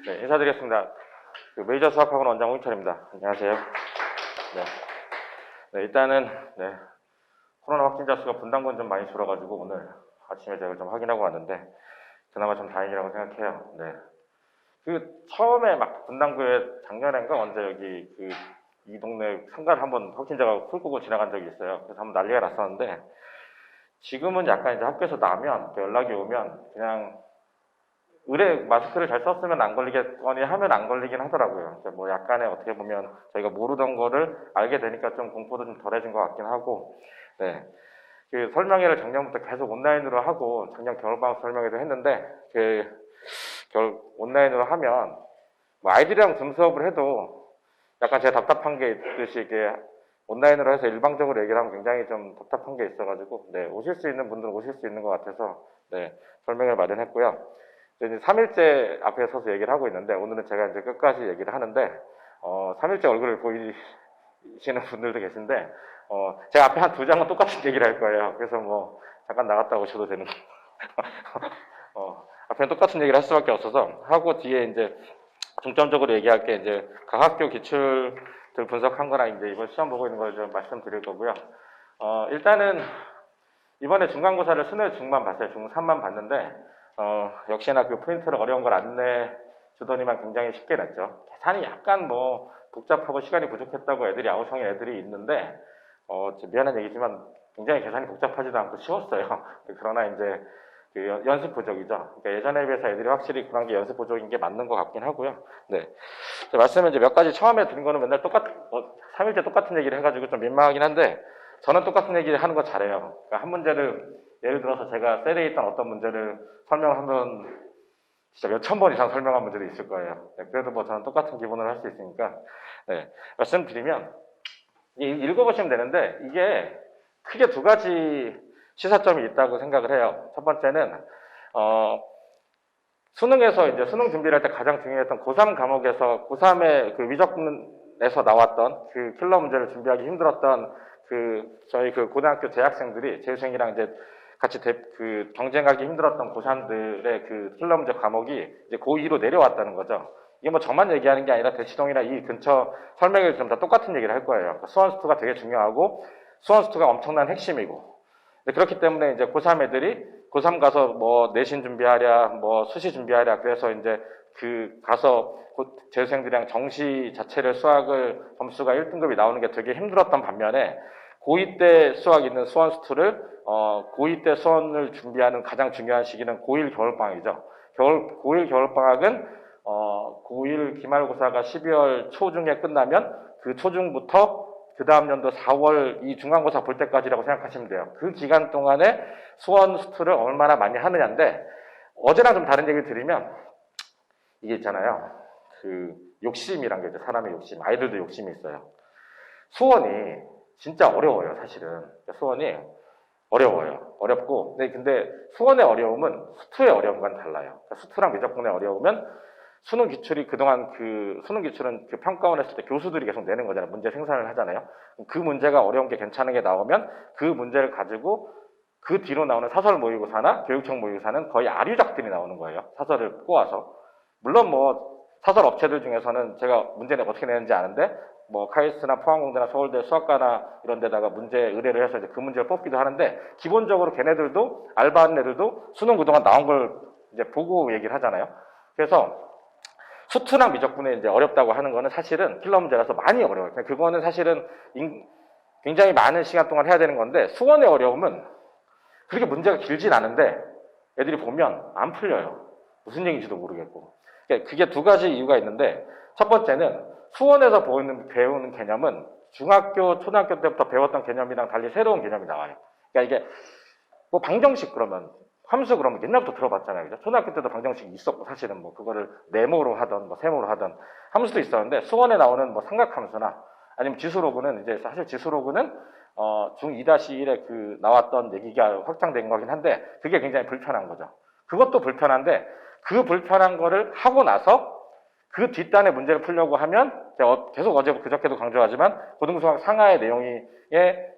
네, 인사드리겠습니다. 메이저 수학학원 원장 홍인철입니다. 안녕하세요. 네. 네, 일단은, 네, 코로나 확진자 수가 분당권 좀 많이 줄어가지고 오늘 아침에 제가 좀 확인하고 왔는데, 그나마 좀 다행이라고 생각해요. 네. 처음에 막 분당구에 작년인가 언제 여기 이 동네 상가를 한번 확진자가 풀 끄고 지나간 적이 있어요. 그래서 한번 난리가 났었는데, 지금은 약간 이제 학교에서 나면, 연락이 오면 그냥 마스크를 잘 썼으면 안 걸리겠거니 하면 안 걸리긴 하더라고요. 뭐 약간의 어떻게 보면 저희가 모르던 거를 알게 되니까 좀 공포도 좀 덜해진 것 같긴 하고, 네. 설명회를 작년부터 계속 온라인으로 하고, 작년 겨울방학 설명회도 했는데, 온라인으로 하면, 뭐 아이들이랑 줌 수업을 해도 약간 제가 답답한 게 있듯이 이게 온라인으로 해서 일방적으로 얘기를 하면 굉장히 좀 답답한 게 있어가지고, 네. 오실 수 있는 분들은 오실 수 있는 것 같아서, 네. 설명회를 마련했고요. 이제 3일째 앞에 서서 얘기를 하고 있는데, 오늘은 제가 이제 끝까지 얘기를 하는데, 3일째 얼굴을 보이시는 분들도 계신데, 제가 앞에 한 2장은 똑같은 얘기를 할 거예요. 그래서 뭐, 잠깐 나갔다 오셔도 되는 앞에는 똑같은 얘기를 할 수밖에 없어서, 하고 뒤에 이제, 중점적으로 얘기할 게 이제, 각 학교 기출들 분석한 거랑 이제 이번 시험 보고 있는 걸 좀 말씀드릴 거고요. 일단은, 이번에 중간고사를 수능 중만 봤어요. 중3만 봤는데, 역시나 프린트를 어려운 걸 안 내주더니만 굉장히 쉽게 냈죠. 계산이 약간 뭐 복잡하고 시간이 부족했다고 애들이 아우성인 애들이 있는데, 미안한 얘기지만 굉장히 계산이 복잡하지도 않고 쉬웠어요. 그러나 이제 연습 부족이죠. 그러니까 예전에 비해서 애들이 확실히 그런 게 연습 부족인 게 맞는 것 같긴 하고요. 네. 말씀을 이제 몇 가지 처음에 드린 거는 맨날 3일째 똑같은 얘기를 해가지고 좀 민망하긴 한데, 저는 똑같은 얘기를 하는 거 잘해요. 그러니까 한 문제를 예를 들어서 제가 셀에 있던 어떤 문제를 설명하면 진짜 몇천 번 이상 설명한 문제도 있을 거예요. 네, 그래도 뭐 저는 똑같은 기본을 할 수 있으니까, 네, 말씀드리면 읽어보시면 되는데, 이게 크게 2가지 시사점이 있다고 생각을 해요. 첫 번째는 수능에서 이제 수능 준비를 할 때 가장 중요했던 고3 과목에서 고3의 위적분에서 나왔던 킬러 문제를 준비하기 힘들었던 저희 고등학교 재학생들이 재수생이랑 이제 같이 경쟁하기 힘들었던 고3들의 킬러 문제 과목이 이제 고2로 내려왔다는 거죠. 이게 뭐 저만 얘기하는 게 아니라 대치동이나 이 근처 설명회를 들으면 다 똑같은 얘기를 할 거예요. 그러니까 수원수투가 되게 중요하고 수원수투가 엄청난 핵심이고, 그렇기 때문에 이제 고3 애들이 고3 가서 뭐 내신 준비하랴, 뭐 수시 준비하랴, 그래서 이제 가서 재수생들이랑 정시 자체를 수학을 점수가 1등급이 나오는 게 되게 힘들었던 반면에, 고2 때 수학 있는 수원수투를 고2 때 수원을 준비하는 가장 중요한 시기는 고1 겨울방학이죠. 고1 겨울방학은 고1 기말고사가 12월 초중에 끝나면 그 초중부터 그 다음 연도 4월 이 중간고사 볼 때까지라고 생각하시면 돼요. 그 기간 동안에 수원수투를 얼마나 많이 하느냐인데, 어제랑 좀 다른 얘기를 드리면, 이게 있잖아요. 욕심이란 게 이제 사람의 욕심, 아이들도 욕심이 있어요. 수원이 진짜 어려워요, 사실은. 수원이 어려워요. 어렵고, 근데 수원의 어려움은 수투의 어려움과는 달라요. 수투랑 미적분의 어려움은 수능 기출이 그동안 수능 기출은 평가원 했을 때 교수들이 계속 내는 거잖아요. 문제 생산을 하잖아요. 그 문제가 어려운 게 괜찮은 게 나오면 그 문제를 가지고 그 뒤로 나오는 사설 모의고사나 교육청 모의고사는 거의 아류작들이 나오는 거예요. 사설을 꼬아서. 물론 뭐 사설 업체들 중에서는 제가 문제를 어떻게 내는지 아는데, 뭐 카이스트나 포항공대나 서울대 수학과나 이런 데다가 문제 의뢰를 해서 이제 그 문제를 뽑기도 하는데, 기본적으로 걔네들도 알바하는 애들도 수능 그동안 나온 걸 이제 보고 얘기를 하잖아요. 그래서 수투랑 미적분에 이제 어렵다고 하는 거는 사실은 킬러 문제라서 많이 어려워요. 그거는 사실은 굉장히 많은 시간 동안 해야 되는 건데, 수원의 어려움은 그렇게 문제가 길진 않은데 애들이 보면 안 풀려요. 무슨 얘기인지도 모르겠고. 그게 2가지 이유가 있는데, 첫 번째는 수원에서 배우는 개념은 중학교, 초등학교 때부터 배웠던 개념이랑 달리 새로운 개념이 나와요. 그러니까 이게 뭐 방정식 그러면 함수 그러면 옛날부터 들어봤잖아요. 그죠? 초등학교 때도 방정식이 있었고, 사실은 뭐 그거를 네모로 하던 뭐 세모로 하던 함수도 있었는데, 수원에 나오는 뭐 삼각함수나 아니면 지수로그는 이제 사실 지수로그는 중2-1에 나왔던 얘기가 확장된 거긴 한데, 그게 굉장히 불편한 거죠. 그것도 불편한데, 그 불편한 거를 하고 나서 그 뒷단의 문제를 풀려고 하면, 제가 계속 그저께도 강조하지만 고등수학 상하의 내용에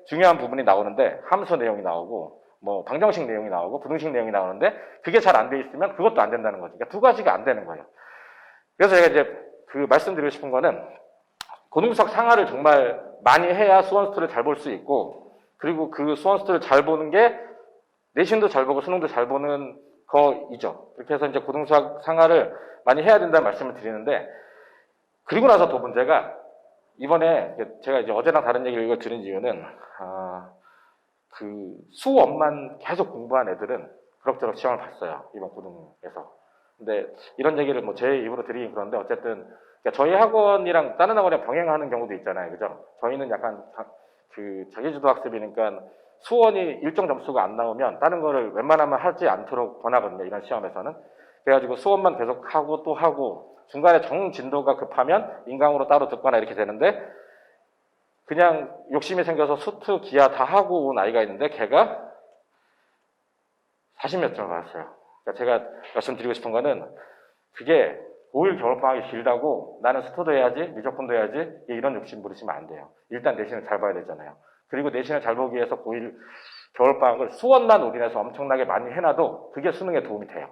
중요한 부분이 나오는데, 함수 내용이 나오고 뭐 방정식 내용이 나오고 부등식 내용이 나오는데, 그게 잘 안 돼 있으면 그것도 안 된다는 거죠. 그러니까 2가지가 안 되는 거예요. 그래서 제가 이제 그 말씀드리고 싶은 거는 고등수학 상하를 정말 많이 해야 수원스트를 잘 볼 수 있고, 그리고 그 수원스트를 잘 보는 게 내신도 잘 보고 수능도 잘 보는 거이죠. 그렇게 해서 이제 고등수학 상하를 많이 해야 된다는 말씀을 드리는데, 그리고 나서 더 문제가 이번에 제가 이제 어제랑 다른 얘기를 이거 들은 이유는 그 수업만 계속 공부한 애들은 그럭저럭 시험을 봤어요. 이번 고등에서. 근데 이런 얘기를 뭐 제 입으로 드리긴 그런데 어쨌든 그러니까 저희 학원이랑 다른 학원이랑 병행하는 경우도 있잖아요. 그죠? 저희는 약간 그 자기주도 학습이니까 수원이 일정 점수가 안 나오면 다른 거를 웬만하면 하지 않도록 권하거든요. 이런 시험에서는. 그래가지고 수업만 계속 하고 또 하고 중간에 정 진도가 급하면 인강으로 따로 듣거나 이렇게 되는데 그냥 욕심이 생겨서 수트, 기하 다 하고 온 아이가 있는데 걔가 40몇 점을 받았어요. 그러니까 제가 말씀드리고 싶은 거는 그게 5일 겨울방학이 길다고 나는 스터도 해야지, 미적분도 해야지 이런 욕심 부리시면 안 돼요. 일단 내신을 잘 봐야 되잖아요. 그리고 내신을 잘 보기 위해서 5일 겨울방학을 수원만 올인해서 엄청나게 많이 해놔도 그게 수능에 도움이 돼요.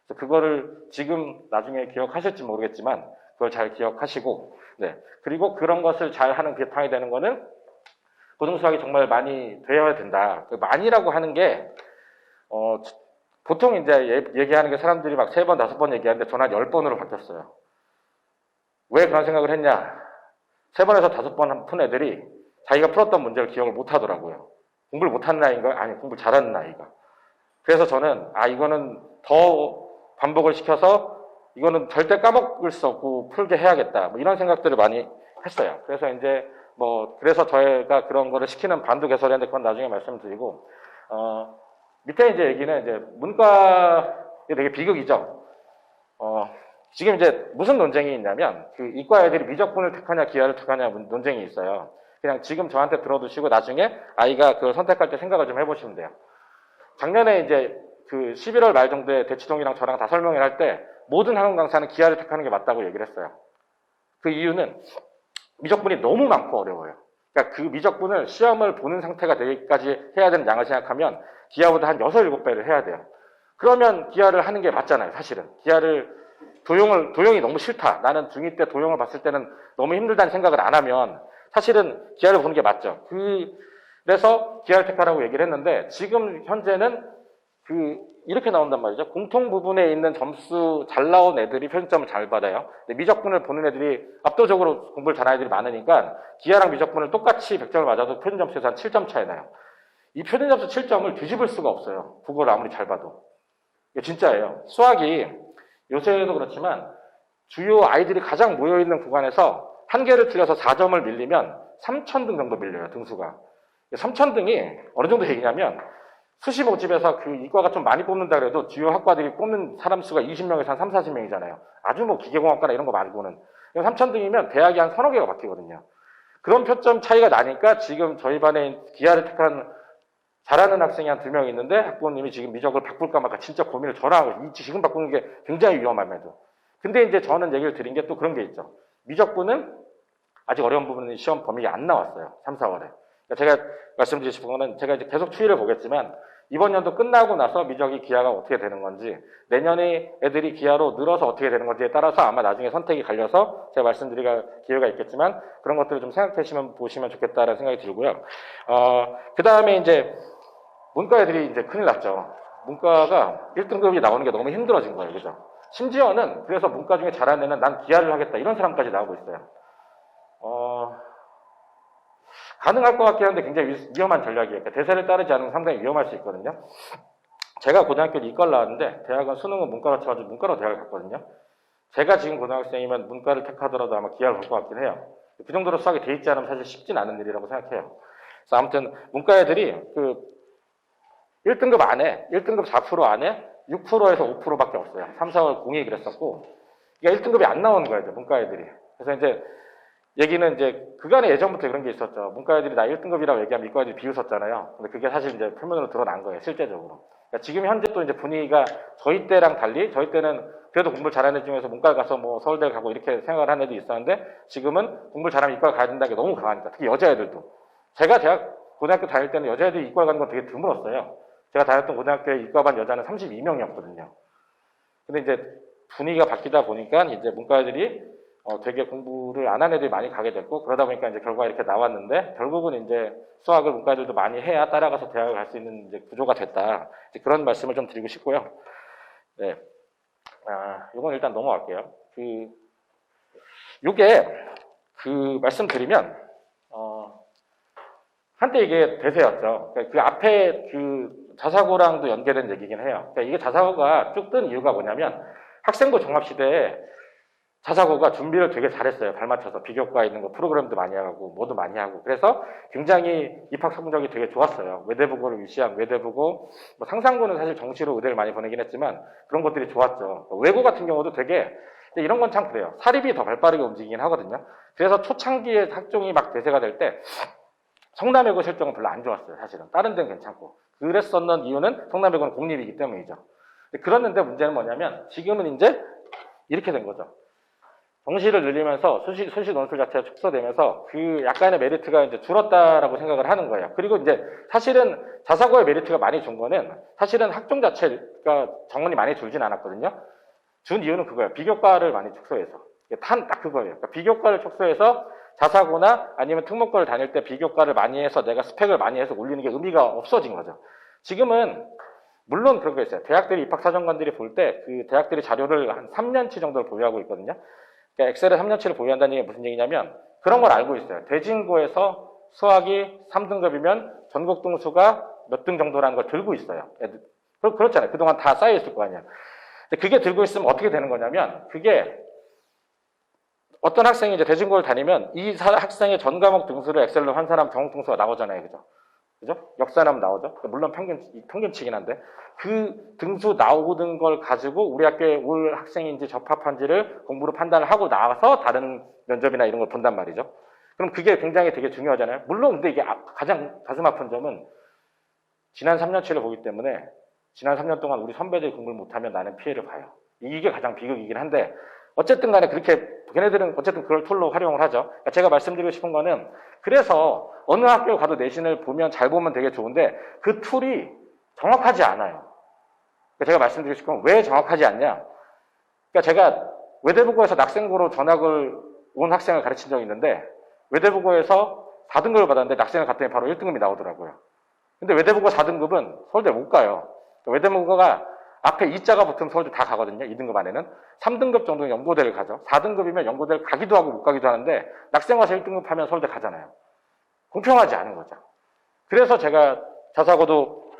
그래서 그거를 지금 나중에 기억하실지 모르겠지만 그걸 잘 기억하시고, 네. 그리고 그런 것을 잘 하는 바탕이 되는 거는 고등수학이 정말 많이 되어야 된다. 그 많이라고 하는 게 보통 이제 얘기하는 게 사람들이 막 3번, 5번 얘기하는데 저는 한 10번으로 바뀌었어요. 왜 그런 생각을 했냐? 3번에서 5번 푼 애들이 자기가 풀었던 문제를 기억을 못 하더라고요. 공부를 못하는 아이인가? 아니, 공부를 잘하는 아이가. 그래서 저는, 이거는 더 반복을 시켜서 이거는 절대 까먹을 수 없고 풀게 해야겠다. 뭐 이런 생각들을 많이 했어요. 그래서 이제 그래서 저희가 그런 거를 시키는 반도 개설했는데 그건 나중에 말씀드리고, 밑에 이제 얘기는 이제 문과, 되게 비극이죠. 지금 이제 무슨 논쟁이 있냐면, 그 이과 애들이 미적분을 택하냐, 기하를 택하냐 논쟁이 있어요. 그냥 지금 저한테 들어두시고 나중에 아이가 그걸 선택할 때 생각을 좀 해보시면 돼요. 작년에 이제 그 11월 말 정도에 대치동이랑 저랑 다 설명을 할 때 모든 학원 강사는 기하를 택하는 게 맞다고 얘기를 했어요. 그 이유는 미적분이 너무 많고 어려워요. 그러니까 그 미적분을 시험을 보는 상태가 되기까지 해야 되는 양을 생각하면 기하보다 한 6, 7배를 해야 돼요. 그러면 기하를 하는 게 맞잖아요, 사실은. 도용이 너무 싫다. 나는 중2 때 도용을 봤을 때는 너무 힘들다는 생각을 안 하면 사실은 기하를 보는 게 맞죠. 그래서 기하를 택하라고 얘기를 했는데 지금 현재는 이렇게 나온단 말이죠. 공통 부분에 있는 점수 잘 나온 애들이 평점을 잘 받아요. 근데 미적분을 보는 애들이 압도적으로 공부를 잘하는 애들이 많으니까 기하랑 미적분을 똑같이 100점을 맞아도 표준 점수에서 한 7점 차이 나요. 이 표준 점수 7점을 뒤집을 수가 없어요. 국어를 아무리 잘 봐도. 이게 진짜예요. 수학이 요새도 그렇지만 주요 아이들이 가장 모여있는 구간에서 한 개를 틀려서 4점을 밀리면 3,000등 정도 밀려요, 등수가. 3,000등이 어느 정도 얘기냐면 수시 모집에서 그 이과가 좀 많이 뽑는다 그래도 주요 학과들이 뽑는 사람 수가 20명에서 한 3, 40명이잖아요. 아주 기계공학과나 이런 거 말고는. 3,000등이면 대학이 한 서너 개가 바뀌거든요. 그런 표점 차이가 나니까 지금 저희 반에 기하를 택한 잘하는 학생이 한 2명 있는데 학부모님이 지금 미적을 바꿀까 말까 진짜 고민을 저랑 하고 지금 바꾸는 게 굉장히 위험함에도. 근데 이제 저는 얘기를 드린 게 또 그런 게 있죠. 미적분은 아직 어려운 부분은 시험 범위가 안 나왔어요. 3, 4월에. 그러니까 제가 말씀드리고 싶은 거는 제가 이제 계속 추이를 보겠지만 이번 연도 끝나고 나서 미적이 기하가 어떻게 되는 건지 내년에 애들이 기하로 늘어서 어떻게 되는 건지에 따라서 아마 나중에 선택이 갈려서 제가 말씀드릴 기회가 있겠지만 그런 것들을 좀 생각해 보시면 좋겠다라는 생각이 들고요. 그 다음에 이제 문과 애들이 이제 큰일 났죠. 문과가 1등급이 나오는 게 너무 힘들어진 거예요. 그죠? 심지어는 그래서 문과 중에 잘하는 애는 난 기하를 하겠다 이런 사람까지 나오고 있어요. 가능할 것 같긴 한데 굉장히 위험한 전략이에요. 그러니까 대세를 따르지 않으면 상당히 위험할 수 있거든요. 제가 고등학교를 이과를 나왔는데 대학은 수능은 문과로 쳐가지고 문과로 대학을 갔거든요. 제가 지금 고등학생이면 문과를 택하더라도 아마 기하를 볼 것 같긴 해요. 그 정도로 수학이 돼 있지 않으면 사실 쉽진 않은 일이라고 생각해요. 그래서 아무튼 문과 애들이 1등급 안에 1등급 4% 안에 6%에서 5%밖에 없어요. 3, 4월 공이 그랬었고 그러니까 1등급이 안 나오는 거예요. 문과 애들이. 그래서 이제 얘기는 이제 그간에 예전부터 그런 게 있었죠. 문과 애들이 나 1등급이라고 얘기하면 이과 애들이 비웃었잖아요. 근데 그게 사실 이제 표면으로 드러난 거예요. 실제적으로. 그러니까 지금 현재 또 이제 분위기가 저희 때랑 달리 저희 때는 그래도 공부를 잘하는 애 중에서 문과를 가서 서울대 가고 이렇게 생각을 하는 애도 있었는데 지금은 공부를 잘하면 이과를 가야 된다는 게 너무 강하니까 특히 여자애들도. 제가 고등학교 다닐 때는 여자애들이 이과를 가는 건 되게 드물었어요. 제가 다녔던 고등학교에 이과반 여자는 32명이었거든요. 근데 이제 분위기가 바뀌다 보니까 이제 문과들이 되게 공부를 안 한 애들이 많이 가게 됐고, 그러다 보니까 이제 결과가 이렇게 나왔는데, 결국은 이제 수학을 문과들도 많이 해야 따라가서 대학을 갈 수 있는 이제 구조가 됐다. 이제 그런 말씀을 좀 드리고 싶고요. 네. 이건 일단 넘어갈게요. 요게, 말씀드리면, 한때 이게 대세였죠. 그러니까 그 앞에 자사고랑도 연계된 얘기긴 해요. 그러니까 이게 자사고가 쭉 뜬 이유가 뭐냐면, 학생부 종합시대에 자사고가 준비를 되게 잘했어요. 발맞춰서 비교과 있는 거 프로그램도 많이 하고 뭐도 많이 하고, 그래서 굉장히 입학 성적이 되게 좋았어요. 외대부고를 위시한 외대부고, 뭐 상상고는 사실 정시로 의대를 많이 보내긴 했지만 그런 것들이 좋았죠. 외고 같은 경우도 되게, 이런 건 참 그래요. 사립이 더 발빠르게 움직이긴 하거든요. 그래서 초창기에 학종이 막 대세가 될 때 성남외고 실적은 별로 안 좋았어요. 사실은 다른 데는 괜찮고, 그랬었는 이유는 성남외고는 공립이기 때문이죠. 그랬는데 문제는 뭐냐면 지금은 이제 이렇게 된 거죠. 정시를 늘리면서 수시 논술 자체가 축소되면서 그 약간의 메리트가 이제 줄었다라고 생각을 하는 거예요. 그리고 이제 사실은 자사고의 메리트가 많이 준 거는 사실은 학종 자체가 정원이 많이 줄진 않았거든요. 준 이유는 그거예요. 비교과를 많이 축소해서. 딱 그거예요. 그러니까 비교과를 축소해서 자사고나 아니면 특목고를 다닐 때 비교과를 많이 해서 내가 스펙을 많이 해서 올리는 게 의미가 없어진 거죠. 지금은 물론 그런 거 있어요. 대학들이 입학사정관들이 볼 때 그 대학들이 자료를 한 3년치 정도를 보유하고 있거든요. 그러니까 엑셀에 3년치를 보유한다는 게 무슨 얘기냐면 그런 걸 알고 있어요. 대진고에서 수학이 3등급이면 전국 등수가 몇 등 정도라는 걸 들고 있어요. 그렇잖아요. 그동안 다 쌓여 있을 거 아니에요. 근데 그게 들고 있으면 어떻게 되는 거냐면, 그게 어떤 학생이 이제 대진고를 다니면 이 학생의 전 과목 등수를 엑셀로 환산하면 전국 등수가 나오잖아요. 그죠? 역산하면 나오죠? 물론 평균치긴 한데, 그 등수 나오는 걸 가지고 우리 학교에 올 학생인지 적합한지를 공부로 판단을 하고 나와서 다른 면접이나 이런 걸 본단 말이죠. 그럼 그게 굉장히 되게 중요하잖아요. 물론 근데 이게 가장 가슴 아픈 점은 지난 3년치를 보기 때문에 지난 3년 동안 우리 선배들이 공부를 못하면 나는 피해를 봐요. 이게 가장 비극이긴 한데, 어쨌든 간에 그렇게 걔네들은 어쨌든 그걸 툴로 활용을 하죠. 그러니까 제가 말씀드리고 싶은 거는, 그래서 어느 학교 가도 내신을 보면 잘 보면 되게 좋은데 그 툴이 정확하지 않아요. 그러니까 제가 말씀드리고 싶은 건 왜 정확하지 않냐. 그러니까 제가 외대부고에서 낙생고로 전학을 온 학생을 가르친 적이 있는데, 외대부고에서 4등급을 받았는데 낙생을 갔더니 바로 1등급이 나오더라고요. 근데 외대부고 4등급은 서울대 못 가요. 외대부고가 앞에 2자가 붙으면 서울대 다 가거든요. 2등급 안에는. 3등급 정도는 연고대를 가죠. 4등급이면 연고대를 가기도 하고 못 가기도 하는데 낙생 와서 1등급 하면 서울대 가잖아요. 공평하지 않은 거죠. 그래서 제가 자사고도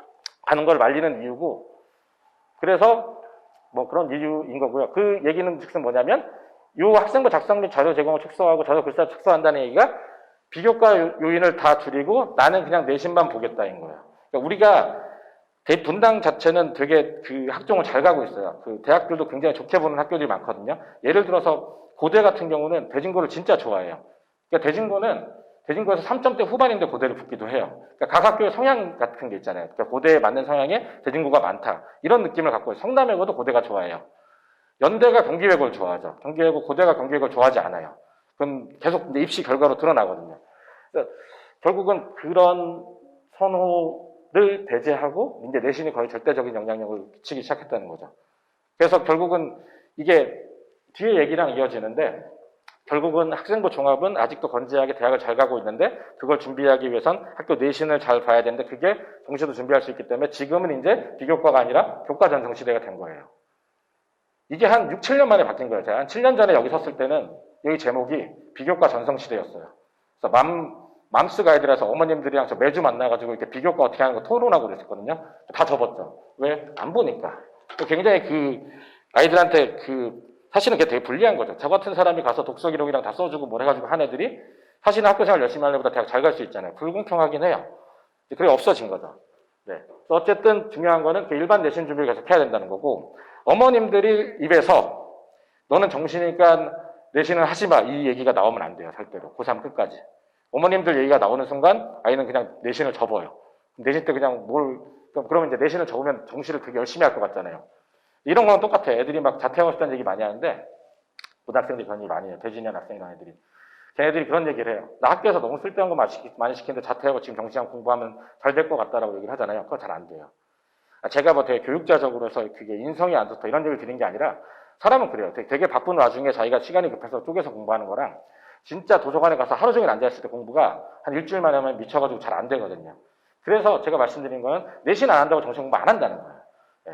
가는 걸 말리는 이유고, 그래서 뭐 그런 이유인 거고요. 그 얘기는 즉슨 뭐냐면, 이 학생부 작성 및 자료 제공을 축소하고 자료 글사 축소한다는 얘기가 비교과 요인을 다 줄이고 나는 그냥 내신만 보겠다인 거예요. 그러니까 우리가 대분당 자체는 되게 그 학종을 잘 가고 있어요. 그 대학들도 굉장히 좋게 보는 학교들이 많거든요. 예를 들어서 고대 같은 경우는 대진고를 진짜 좋아해요. 그러니까 대진고에서 3점대 후반인데 고대를 붙기도 해요. 그러니까 각 학교의 성향 같은 게 있잖아요. 그러니까 고대에 맞는 성향에 대진고가 많다. 이런 느낌을 갖고 있어요. 성남외고도 고대가 좋아해요. 연대가 경기외고를 좋아하죠. 경기외고, 고대가 경기외고를 좋아하지 않아요. 그럼 계속 이제 입시 결과로 드러나거든요. 그러니까 결국은 그런 선호를 배제하고 이제 내신이 거의 절대적인 영향력을 미치기 시작했다는 거죠. 그래서 결국은 이게 뒤에 얘기랑 이어지는데, 결국은 학생부 종합은 아직도 건재하게 대학을 잘 가고 있는데 그걸 준비하기 위해선 학교 내신을 잘 봐야 되는데 그게 정시도 준비할 수 있기 때문에 지금은 이제 비교과가 아니라 교과 전성 시대가 된 거예요. 이게 한 6, 7년 만에 바뀐 거예요. 제가 한 7년 전에 여기 섰을 때는 여기 제목이 비교과 전성 시대였어요. 그래서 맘스 가이드라서 어머님들이랑 저 매주 만나가지고 이렇게 비교과 어떻게 하는 거 토론하고 그랬었거든요. 다 접었죠. 왜? 안 보니까. 굉장히 그 아이들한테 사실은 그게 되게 불리한 거죠. 저 같은 사람이 가서 독서 기록이랑 다 써주고 뭘 해가지고 한 애들이 사실은 학교 생활 열심히 하는 애보다 대학 잘 갈 수 있잖아요. 불공평하긴 해요. 그게 없어진 거죠. 네. 어쨌든 중요한 거는 일반 내신 준비를 계속 해야 된다는 거고, 어머님들이 입에서 너는 정시니까 내신을 하지 마, 이 얘기가 나오면 안 돼요. 절대로. 고3 끝까지. 어머님들 얘기가 나오는 순간 아이는 그냥 내신을 접어요. 내신 때 그냥 그러면 이제 내신을 접으면 정시를 되게 열심히 할 것 같잖아요. 이런 거는 똑같아. 애들이 막 자퇴하고 싶다는 얘기 많이 하는데, 고등학생들이 그런 얘기 많이 해요. 대진이나 학생이나 애들이. 걔네들이 그런 얘기를 해요. 나 학교에서 너무 쓸데없는 거 많이 시키는데 자퇴하고 지금 정시간 공부하면 잘 될 것 같다라고 얘기를 하잖아요. 그거 잘 안 돼요. 제가 뭐 되게 교육자적으로 해서 그게 인성이 안 좋다 이런 얘기를 드린 게 아니라, 사람은 그래요. 되게 바쁜 와중에 자기가 시간이 급해서 쪼개서 공부하는 거랑 진짜 도서관에 가서 하루 종일 앉아있을 때 공부가 한 일주일 만에 하면 미쳐가지고 잘 안 되거든요. 그래서 제가 말씀드린 거는 내신 안 한다고 정시 공부 안 한다는 거예요. 예.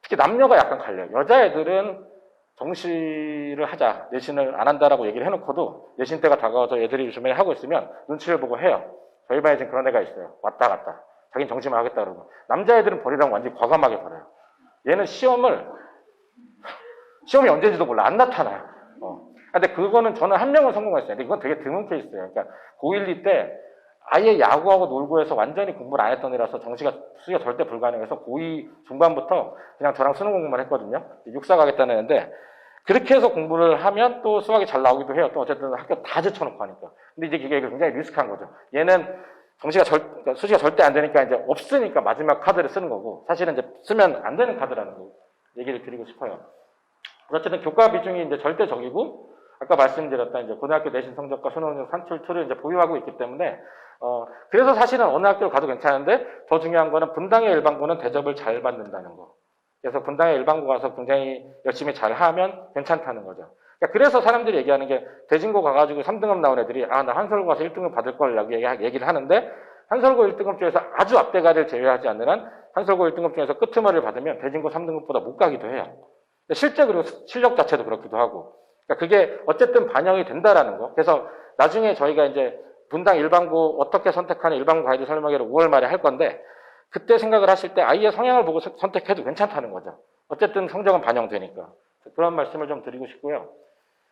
특히 남녀가 약간 갈려요. 여자애들은 정시를 하자, 내신을 안 한다라고 얘기를 해놓고도 내신 때가 다가와서 애들이 요즘에 하고 있으면 눈치를 보고 해요. 저희 반에 지금 그런 애가 있어요. 왔다 갔다. 자기는 정시만 하겠다 그러고. 남자애들은 버리라고 완전히 과감하게 버려요. 얘는 시험이 언제인지도 몰라. 안 나타나요. 근데 그거는 저는 한 명은 성공했어요. 근데 이건 되게 드문 케이스예요. 그러니까 고1, 2 때 아예 야구하고 놀고 해서 완전히 공부를 안 했던 애라서 수시가 절대 불가능해서 고2 중반부터 그냥 저랑 수능 공부만 했거든요. 육사 가겠다는 애인데 그렇게 해서 공부를 하면 또 수학이 잘 나오기도 해요. 또 어쨌든 학교 다 제쳐놓고 하니까. 근데 이제 이게 굉장히 리스크한 거죠. 얘는 그러니까 수시가 절대 안 되니까 이제 없으니까 마지막 카드를 쓰는 거고 사실은 이제 쓰면 안 되는 카드라는 거 얘기를 드리고 싶어요. 어쨌든 교과 비중이 이제 절대적이고 아까 말씀드렸던 이제 고등학교 내신 성적과 수능 산출 툴을 이제 보유하고 있기 때문에 그래서 사실은 어느 학교를 가도 괜찮은데 더 중요한 거는 분당의 일반고는 대접을 잘 받는다는 거. 그래서 분당의 일반고 가서 굉장히 열심히 잘 하면 괜찮다는 거죠. 그러니까 그래서 사람들이 얘기하는 게 대진고 가가지고 3등급 나온 애들이 나 한설고 가서 1등급 받을 걸 얘기를 하는데 한설고 1등급 중에서 아주 앞대가리를 제외하지 않는 한 한설고 1등급 중에서 끄트머리를 받으면 대진고 3등급보다 못 가기도 해요. 실제 그리고 실력 자체도 그렇기도 하고. 그러니까 그게 어쨌든 반영이 된다라는 거. 그래서 나중에 저희가 이제 분당 일반고 어떻게 설명하는 일반고 가이드 설명회를 5월 말에 할 건데 그때 생각을 하실 때 아이의 성향을 보고 선택해도 괜찮다는 거죠. 어쨌든 성적은 반영되니까. 그런 말씀을 좀 드리고 싶고요.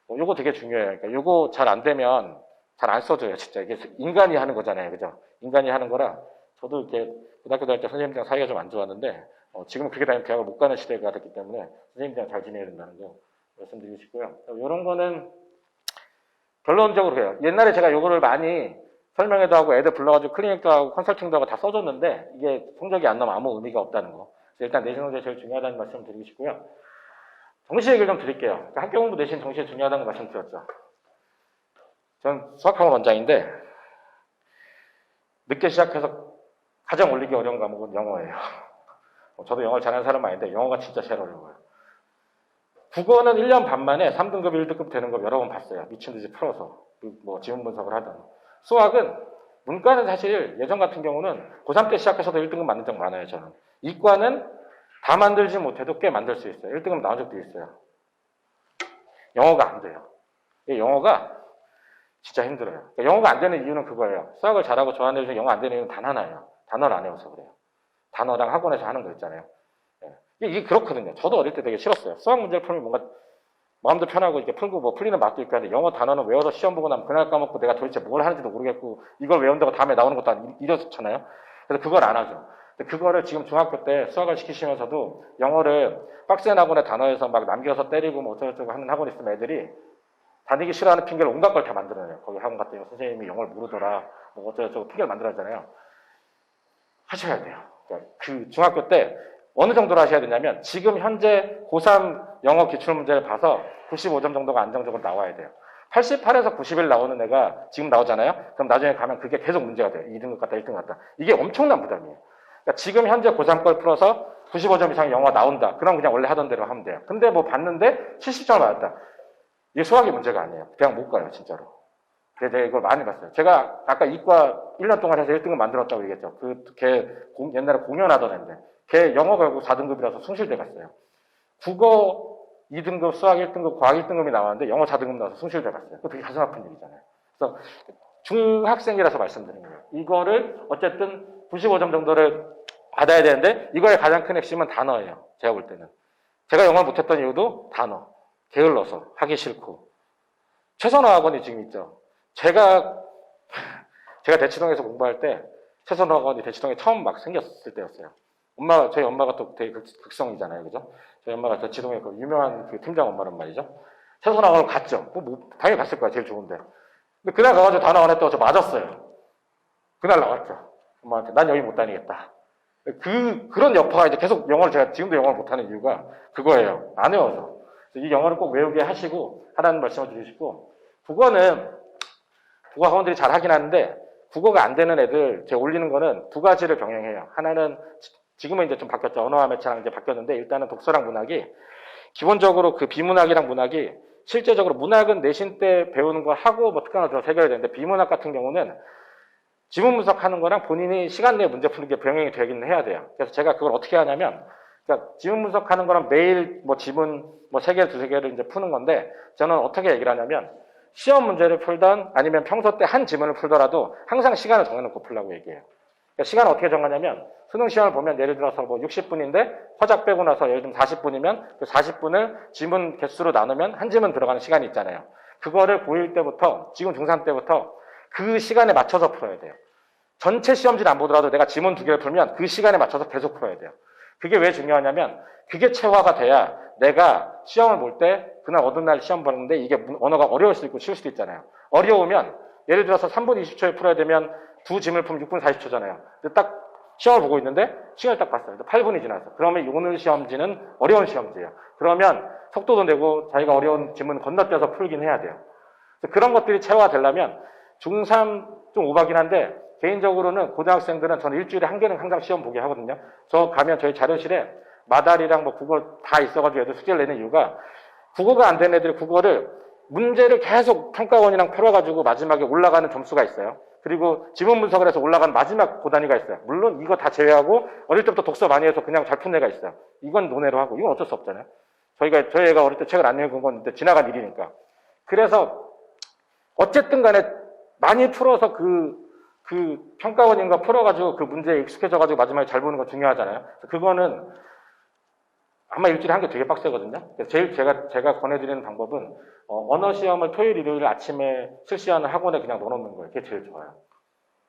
요거 되게 중요해요. 그러니까 요거 잘 안 되면 잘 안 써줘요. 진짜 이게 인간이 하는 거잖아요. 그죠? 인간이 하는 거라 저도 이렇게 고등학교 다닐 때 선생님들이랑 사이가 좀 안 좋았는데 지금은 그렇게 다니면 대학을 못 가는 시대가 됐기 때문에 선생님들이랑 잘 지내야 된다는 거 말씀드리고 싶고요. 이런 거는 결론적으로 해요. 옛날에 제가 요거를 많이 설명회도 하고 애들 불러가지고 클리닉도 하고 컨설팅도 하고 다 써줬는데 이게 성적이 안 나면 아무 의미가 없다는 거. 일단 내신 성적이 제일 중요하다는 말씀 을 드리고 싶고요. 정시 얘기를 좀 드릴게요. 그러니까 학교 공부 내신 정시에 중요하다는 거 말씀드렸죠. 전 수학학원 원장인데 늦게 시작해서 가장 올리기 어려운 과목은 영어예요. 저도 영어를 잘하는 사람은 아닌데 영어가 진짜 제일 어려워요. 국어는 1년 반 만에 3등급, 1등급 되는 거 여러 번 봤어요. 미친 듯이 풀어서. 뭐 지문 분석을 하든. 수학은 문과는 사실 예전 같은 경우는 고3 때 시작해서도 1등급 만든 적 많아요. 저는. 이과는 다 만들지 못해도 꽤 만들 수 있어요. 1등급 나온 적도 있어요. 영어가 안 돼요. 영어가 진짜 힘들어요. 그러니까 영어가 안 되는 이유는 그거예요. 수학을 잘하고 좋아하는 애들 중에 영어 안 되는 이유는 단 하나예요. 단어를 안 외워서 그래요. 단어랑 학원에서 하는 거 있잖아요. 이게 그렇거든요. 저도 어릴 때 되게 싫었어요. 수학 문제를 풀면 뭔가 마음도 편하고 이렇게 풀고 뭐 풀리는 맛도 있고 하는데 영어 단어는 외워서 시험 보고 나면 그날 까먹고 내가 도대체 뭘 하는지도 모르겠고 이걸 외운다고 다음에 나오는 것도 안 이렇잖아요. 그래서 그걸 안 하죠. 근데 그거를 지금 중학교 때 수학을 시키시면서도 영어를 빡센 학원의 단어에서 막 남겨서 때리고 뭐 어쩌고저쩌고 하는 학원 있으면 애들이 다니기 싫어하는 핑계를 온갖 걸 다 만들어내요. 거기 학원 갔더니 선생님이 영어를 모르더라. 뭐 어쩌고저쩌고 핑계를 만들어내잖아요. 하셔야 돼요. 그러니까 그 중학교 때 어느 정도로 하셔야 되냐면 지금 현재 고3 영어 기출문제를 봐서 95점 정도가 안정적으로 나와야 돼요. 88에서 91 나오는 애가 지금 나오잖아요. 그럼 나중에 가면 그게 계속 문제가 돼요. 2등급 같다, 1등급 같다. 이게 엄청난 부담이에요. 그러니까 지금 현재 고3 걸 풀어서 95점 이상 영어 나온다. 그럼 그냥 원래 하던 대로 하면 돼요. 근데 뭐 봤는데 70점을 맞았다. 이게 수학의 문제가 아니에요. 그냥 못 가요, 진짜로. 그래서 제가 이걸 많이 봤어요. 제가 아까 이과 1년 동안 해서 1등급 만들었다고 얘기했죠. 걔 옛날에 공연하던 애인데 걔 영어 결국 4등급이라서 숭실대 갔어요. 국어 2등급, 수학 1등급, 과학 1등급이 나왔는데 영어 4등급 나와서 숭실대 갔어요. 그거 되게 가슴 아픈 얘기잖아요. 그래서 중학생이라서 말씀드린 거예요. 이거를 어쨌든 95점 정도를 받아야 되는데 이거의 가장 큰 핵심은 단어예요. 제가 볼 때는. 제가 영어를 못했던 이유도 단어. 게을러서 하기 싫고. 최선호 학원이 지금 있죠. 제가 대치동에서 공부할 때 최선호 학원이 대치동에 처음 막 생겼을 때였어요. 저희 엄마가 또 되게 극성이잖아요. 그죠? 저희 엄마가 대치동에 그 유명한 그 팀장 엄마란 말이죠. 최선호 학원을 갔죠. 당연히 갔을 거야. 제일 좋은데. 근데 그날 가가지고 단어 안 했다고 저 맞았어요. 그날 나왔죠. 엄마한테. 난 여기 못 다니겠다. 그런 여파가 이제 계속 영어를 제가 지금도 영어를 못하는 이유가 그거예요. 안 외워서. 이 영어를 꼭 외우게 하시고 하라는 말씀을 드리시고 국어 학원들이 잘 하긴 하는데 국어가 안 되는 애들 제가 올리는 거는 두 가지를 병행해요. 하나는 지금은 이제 좀 바뀌었죠. 언어와 매체랑 이제 바뀌었는데 일단은 독서랑 문학이 기본적으로 그 비문학이랑 문학이 실제적으로 문학은 내신 때 배우는 걸 하고 뭐 특강을 들어서 해결해야 되는데 비문학 같은 경우는 지문 분석하는 거랑 본인이 시간 내에 문제 푸는 게 병행이 되긴 해야 돼요. 그래서 제가 그걸 어떻게 하냐면, 그러니까 지문 분석하는 거랑 매일 뭐 지문 뭐 3개, 2개를 이제 푸는 건데, 저는 어떻게 얘기를 하냐면, 시험 문제를 풀던 아니면 평소 때 한 지문을 풀더라도 항상 시간을 정해놓고 풀라고 얘기해요. 그러니까 시간을 어떻게 정하냐면, 수능 시험을 보면 예를 들어서 뭐 60분인데 허작 빼고 나서 예를 들면 40분이면 그 40분을 지문 개수로 나누면 한 지문 들어가는 시간이 있잖아요. 그거를 고1 때부터, 지금 중3 때부터 그 시간에 맞춰서 풀어야 돼요. 전체 시험지를 안 보더라도 내가 지문 2개를 풀면 그 시간에 맞춰서 계속 풀어야 돼요. 그게 왜 중요하냐면 그게 체화가 돼야 내가 시험을 볼 때 그날 어느 날 시험 보는데 이게 언어가 어려울 수도 있고 쉬울 수도 있잖아요. 어려우면 예를 들어서 3분 20초에 풀어야 되면 두 지문을 풀면 6분 40초잖아요. 근데 딱 시험을 보고 있는데 시간을 딱 봤어요. 8분이 지났어. 그러면 오늘 시험지는 어려운 시험지예요. 그러면 속도도 내고 자기가 어려운 지문 건너뛰어서 풀긴 해야 돼요. 그런 것들이 체화되려면 중3 좀 오바긴 한데 개인적으로는 고등학생들은 저는 일주일에 한 개는 항상 시험 보게 하거든요. 저 가면 저희 자료실에 마달이랑 뭐 국어 다 있어가지고 애들 숙제를 내는 이유가 국어가 안 되는 애들이 국어를 문제를 계속 평가원이랑 풀어가지고 마지막에 올라가는 점수가 있어요. 그리고 지문 분석을 해서 올라가는 마지막 고단위가 있어요. 물론 이거 다 제외하고 어릴 때부터 독서 많이 해서 그냥 잘 푼 애가 있어요. 이건 논외로 하고 이건 어쩔 수 없잖아요. 저희 애가 어릴 때 책을 안 읽은 건 지나간 일이니까. 그래서 어쨌든 간에 많이 풀어서 그 평가원인가 풀어가지고 그 문제에 익숙해져가지고 마지막에 잘 보는 건 중요하잖아요. 그거는 아마 일주일에 한 개 되게 빡세거든요. 제일 제가 권해드리는 방법은 언어 시험을 토요일, 일요일 아침에 실시하는 학원에 그냥 넣어놓는 거예요. 그게 제일 좋아요.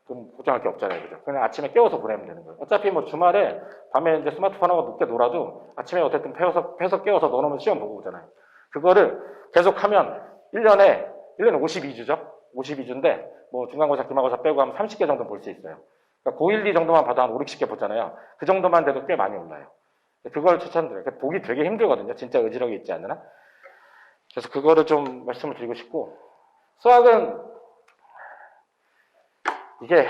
그럼 걱정할 게 없잖아요. 그죠? 그냥 아침에 깨워서 보내면 되는 거예요. 어차피 뭐 주말에 밤에 이제 스마트폰하고 늦게 놀아도 아침에 어쨌든 패서 깨워서 넣어놓으면 시험 보고 오잖아요. 그거를 계속 하면 1년에 52주죠? 52주인데 뭐 중간고사, 기말고사 빼고 하면 30개 정도 볼 수 있어요. 그러니까 고1, 2 정도만 봐도 한 5, 60개 보잖아요. 그 정도만 돼도 꽤 많이 올라요. 그걸 추천드려요. 그러니까 보기 되게 힘들거든요. 진짜 의지력이 있지 않으나. 그래서 그거를 좀 말씀을 드리고 싶고, 수학은 이게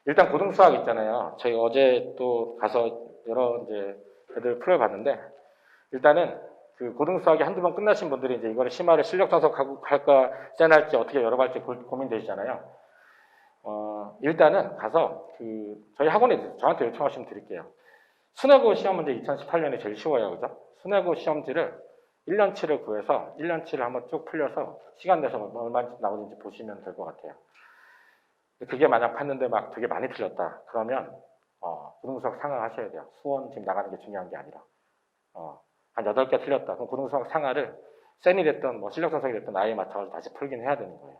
일단 고등수학 있잖아요. 저희 어제 또 가서 여러 이제 애들 풀어봤는데 일단은 그 고등수학이 한두 번 끝나신 분들이 이제 이거를 심화를 실력 분석하고 할까 쌤할지 어떻게 여러 갈지 고민되시잖아요. 일단은 가서 저희 학원에 저한테 요청하시면 드릴게요. 수뇌고 시험 문제 2018년에 제일 쉬워요. 그죠? 수뇌고 시험지를 1년치를 구해서 1년치를 한번 쭉 풀려서 시간 내서 얼마나 나오는지 보시면 될 것 같아요. 그게 만약 봤는데 막 되게 많이 틀렸다. 그러면 고등수학 상하하셔야 돼요. 수원 지금 나가는 게 중요한 게 아니라. 한 8개 틀렸다. 그럼 고등수학 상하를 쌤이 됐든 뭐 실력 분석이 됐든 나이에 맞춰서 다시 풀긴 해야 되는 거예요.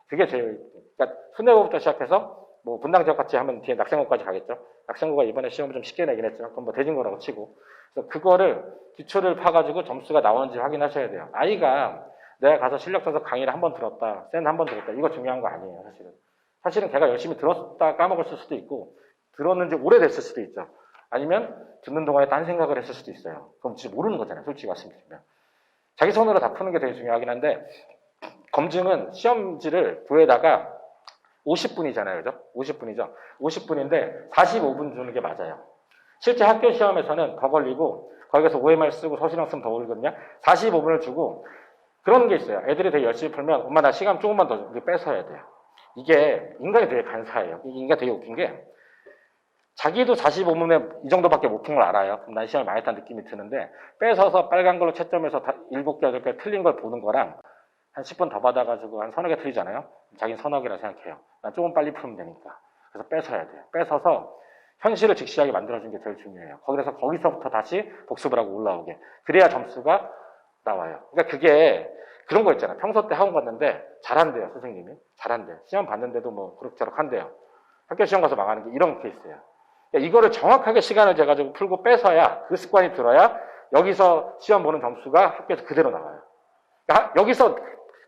그게 제일, 그러니까 수뇌고부터 시작해서 뭐 분당지역 같이 하면 뒤에 낙생고까지 가겠죠. 낙생고가 이번에 시험을 좀 쉽게 내긴 했지만 그건 뭐 대진고라고 치고. 그래서 그거를 기초를 파가지고 점수가 나오는지 확인하셔야 돼요. 아이가 내가 가서 실력 분석 강의를 한 번 들었다, 쌤 한 번 들었다. 이거 중요한 거 아니에요, 사실은. 사실은 걔가 열심히 들었다 까먹었을 수도 있고 들었는지 오래됐을 수도 있죠. 아니면 듣는 동안에 딴 생각을 했을 수도 있어요. 그럼 진짜 모르는 거잖아요. 솔직히 말씀드리면. 자기 손으로 다 푸는 게 되게 중요하긴 한데 검증은 시험지를 구해다가 50분이잖아요. 그죠? 50분이죠. 50분인데 45분 주는 게 맞아요. 실제 학교 시험에서는 더 걸리고 거기서 OMR 쓰고 서술형 쓰면 더 걸리거든요. 45분을 주고 그런 게 있어요. 애들이 되게 열심히 풀면 엄마 나 시간 조금만 더 뺏어야 돼요. 이게 인간이 되게 간사해요. 인간이 되게 웃긴 게 자기도 45분에 이 정도밖에 못 푼 걸 알아요. 그럼 난 시험을 많이 했다는 느낌이 드는데 뺏어서 빨간 걸로 채점해서 7개, 8개 틀린 걸 보는 거랑 한 10분 더 받아가지고 한 서너 개 틀리잖아요. 자기는 서너 개라 생각해요. 난 조금 빨리 풀면 되니까. 그래서 뺏어야 돼요. 뺏어서 현실을 직시하게 만들어주는 게 제일 중요해요. 거기서부터 다시 복습을 하고 올라오게. 그래야 점수가 나와요. 그러니까 그게 그런 거 있잖아요. 평소 때 학원 갔는데 잘한대요, 선생님이. 잘한대요. 시험 봤는데도 뭐 그럭저럭 한대요. 학교 시험 가서 망하는 게 이런 케이스예요. 그러니까 이거를 정확하게 시간을 재가지고 풀고 뺏어야 그 습관이 들어야 여기서 시험 보는 점수가 학교에서 그대로 나와요. 그러니까 여기서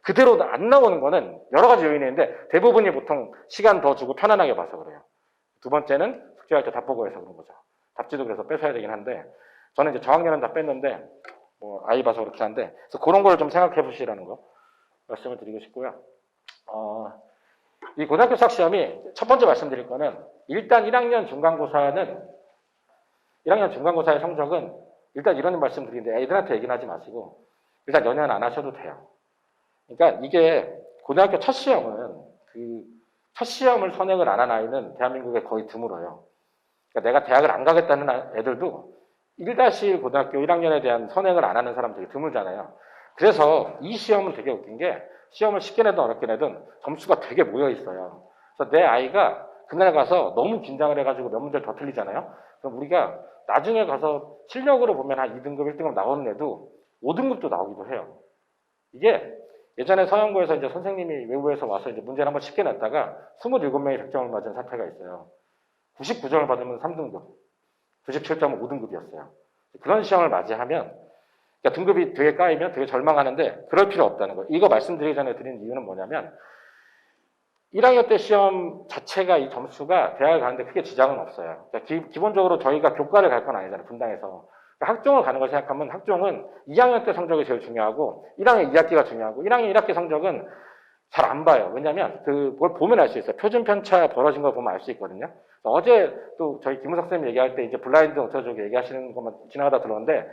그대로 안 나오는 거는 여러 가지 요인이 있는데 대부분이 보통 시간 더 주고 편안하게 봐서 그래요. 두 번째는 숙제할 때 답 보고 해서 그런 거죠. 답지도 그래서 뺏어야 되긴 한데 저는 이제 저학년은 다 뺐는데 뭐 아이 봐서 그렇긴 한데 그래서 그런 걸 좀 생각해 보시라는 거 말씀을 드리고 싶고요. 이 고등학교 수학 시험이 첫 번째 말씀드릴 거는 일단 1학년 중간고사의 성적은 일단 이런 말씀 드리는데 애들한테 얘기는 하지 마시고 일단 연연 안 하셔도 돼요. 그러니까 이게 고등학교 첫 시험은 첫 시험을 선행을 안 한 아이는 대한민국에 거의 드물어요. 그러니까 내가 대학을 안 가겠다는 애들도 1- 고등학교 1학년에 대한 선행을 안 하는 사람 되게 드물잖아요. 그래서 이 시험은 되게 웃긴 게 시험을 쉽게 내든 어렵게 내든 점수가 되게 모여 있어요. 그래서 내 아이가 그날 가서 너무 긴장을 해가지고 몇 문제를 더 틀리잖아요. 그럼 우리가 나중에 가서 실력으로 보면 한 2등급, 1등급 나오는 애도 5등급도 나오기도 해요. 이게 예전에 서영고에서 이제 선생님이 외부에서 와서 이제 문제를 한번 쉽게 냈다가 27명이 100점을 맞은 사태가 있어요. 99점을 받으면 3등급, 97점은 5등급이었어요. 그런 시험을 맞이하면, 그러니까 등급이 되게 까이면 되게 절망하는데 그럴 필요 없다는 거예요. 이거 말씀드리기 전에 드린 이유는 뭐냐면 1학년 때 시험 자체가 이 점수가 대학을 가는데 크게 지장은 없어요. 그러니까 기본적으로 저희가 교과를 갈 건 아니잖아요. 분당에서. 그러니까 학종을 가는 걸 생각하면 학종은 2학년 때 성적이 제일 중요하고 1학년 2학기가 중요하고 1학년 1학기 성적은 잘 안 봐요. 왜냐면 뭘 보면 알 수 있어요. 표준 편차 벌어진 걸 보면 알 수 있거든요. 어제 또 저희 김우석 선생님 얘기할 때 이제 블라인드 어쩌고 얘기하시는 것만 지나가다 들었는데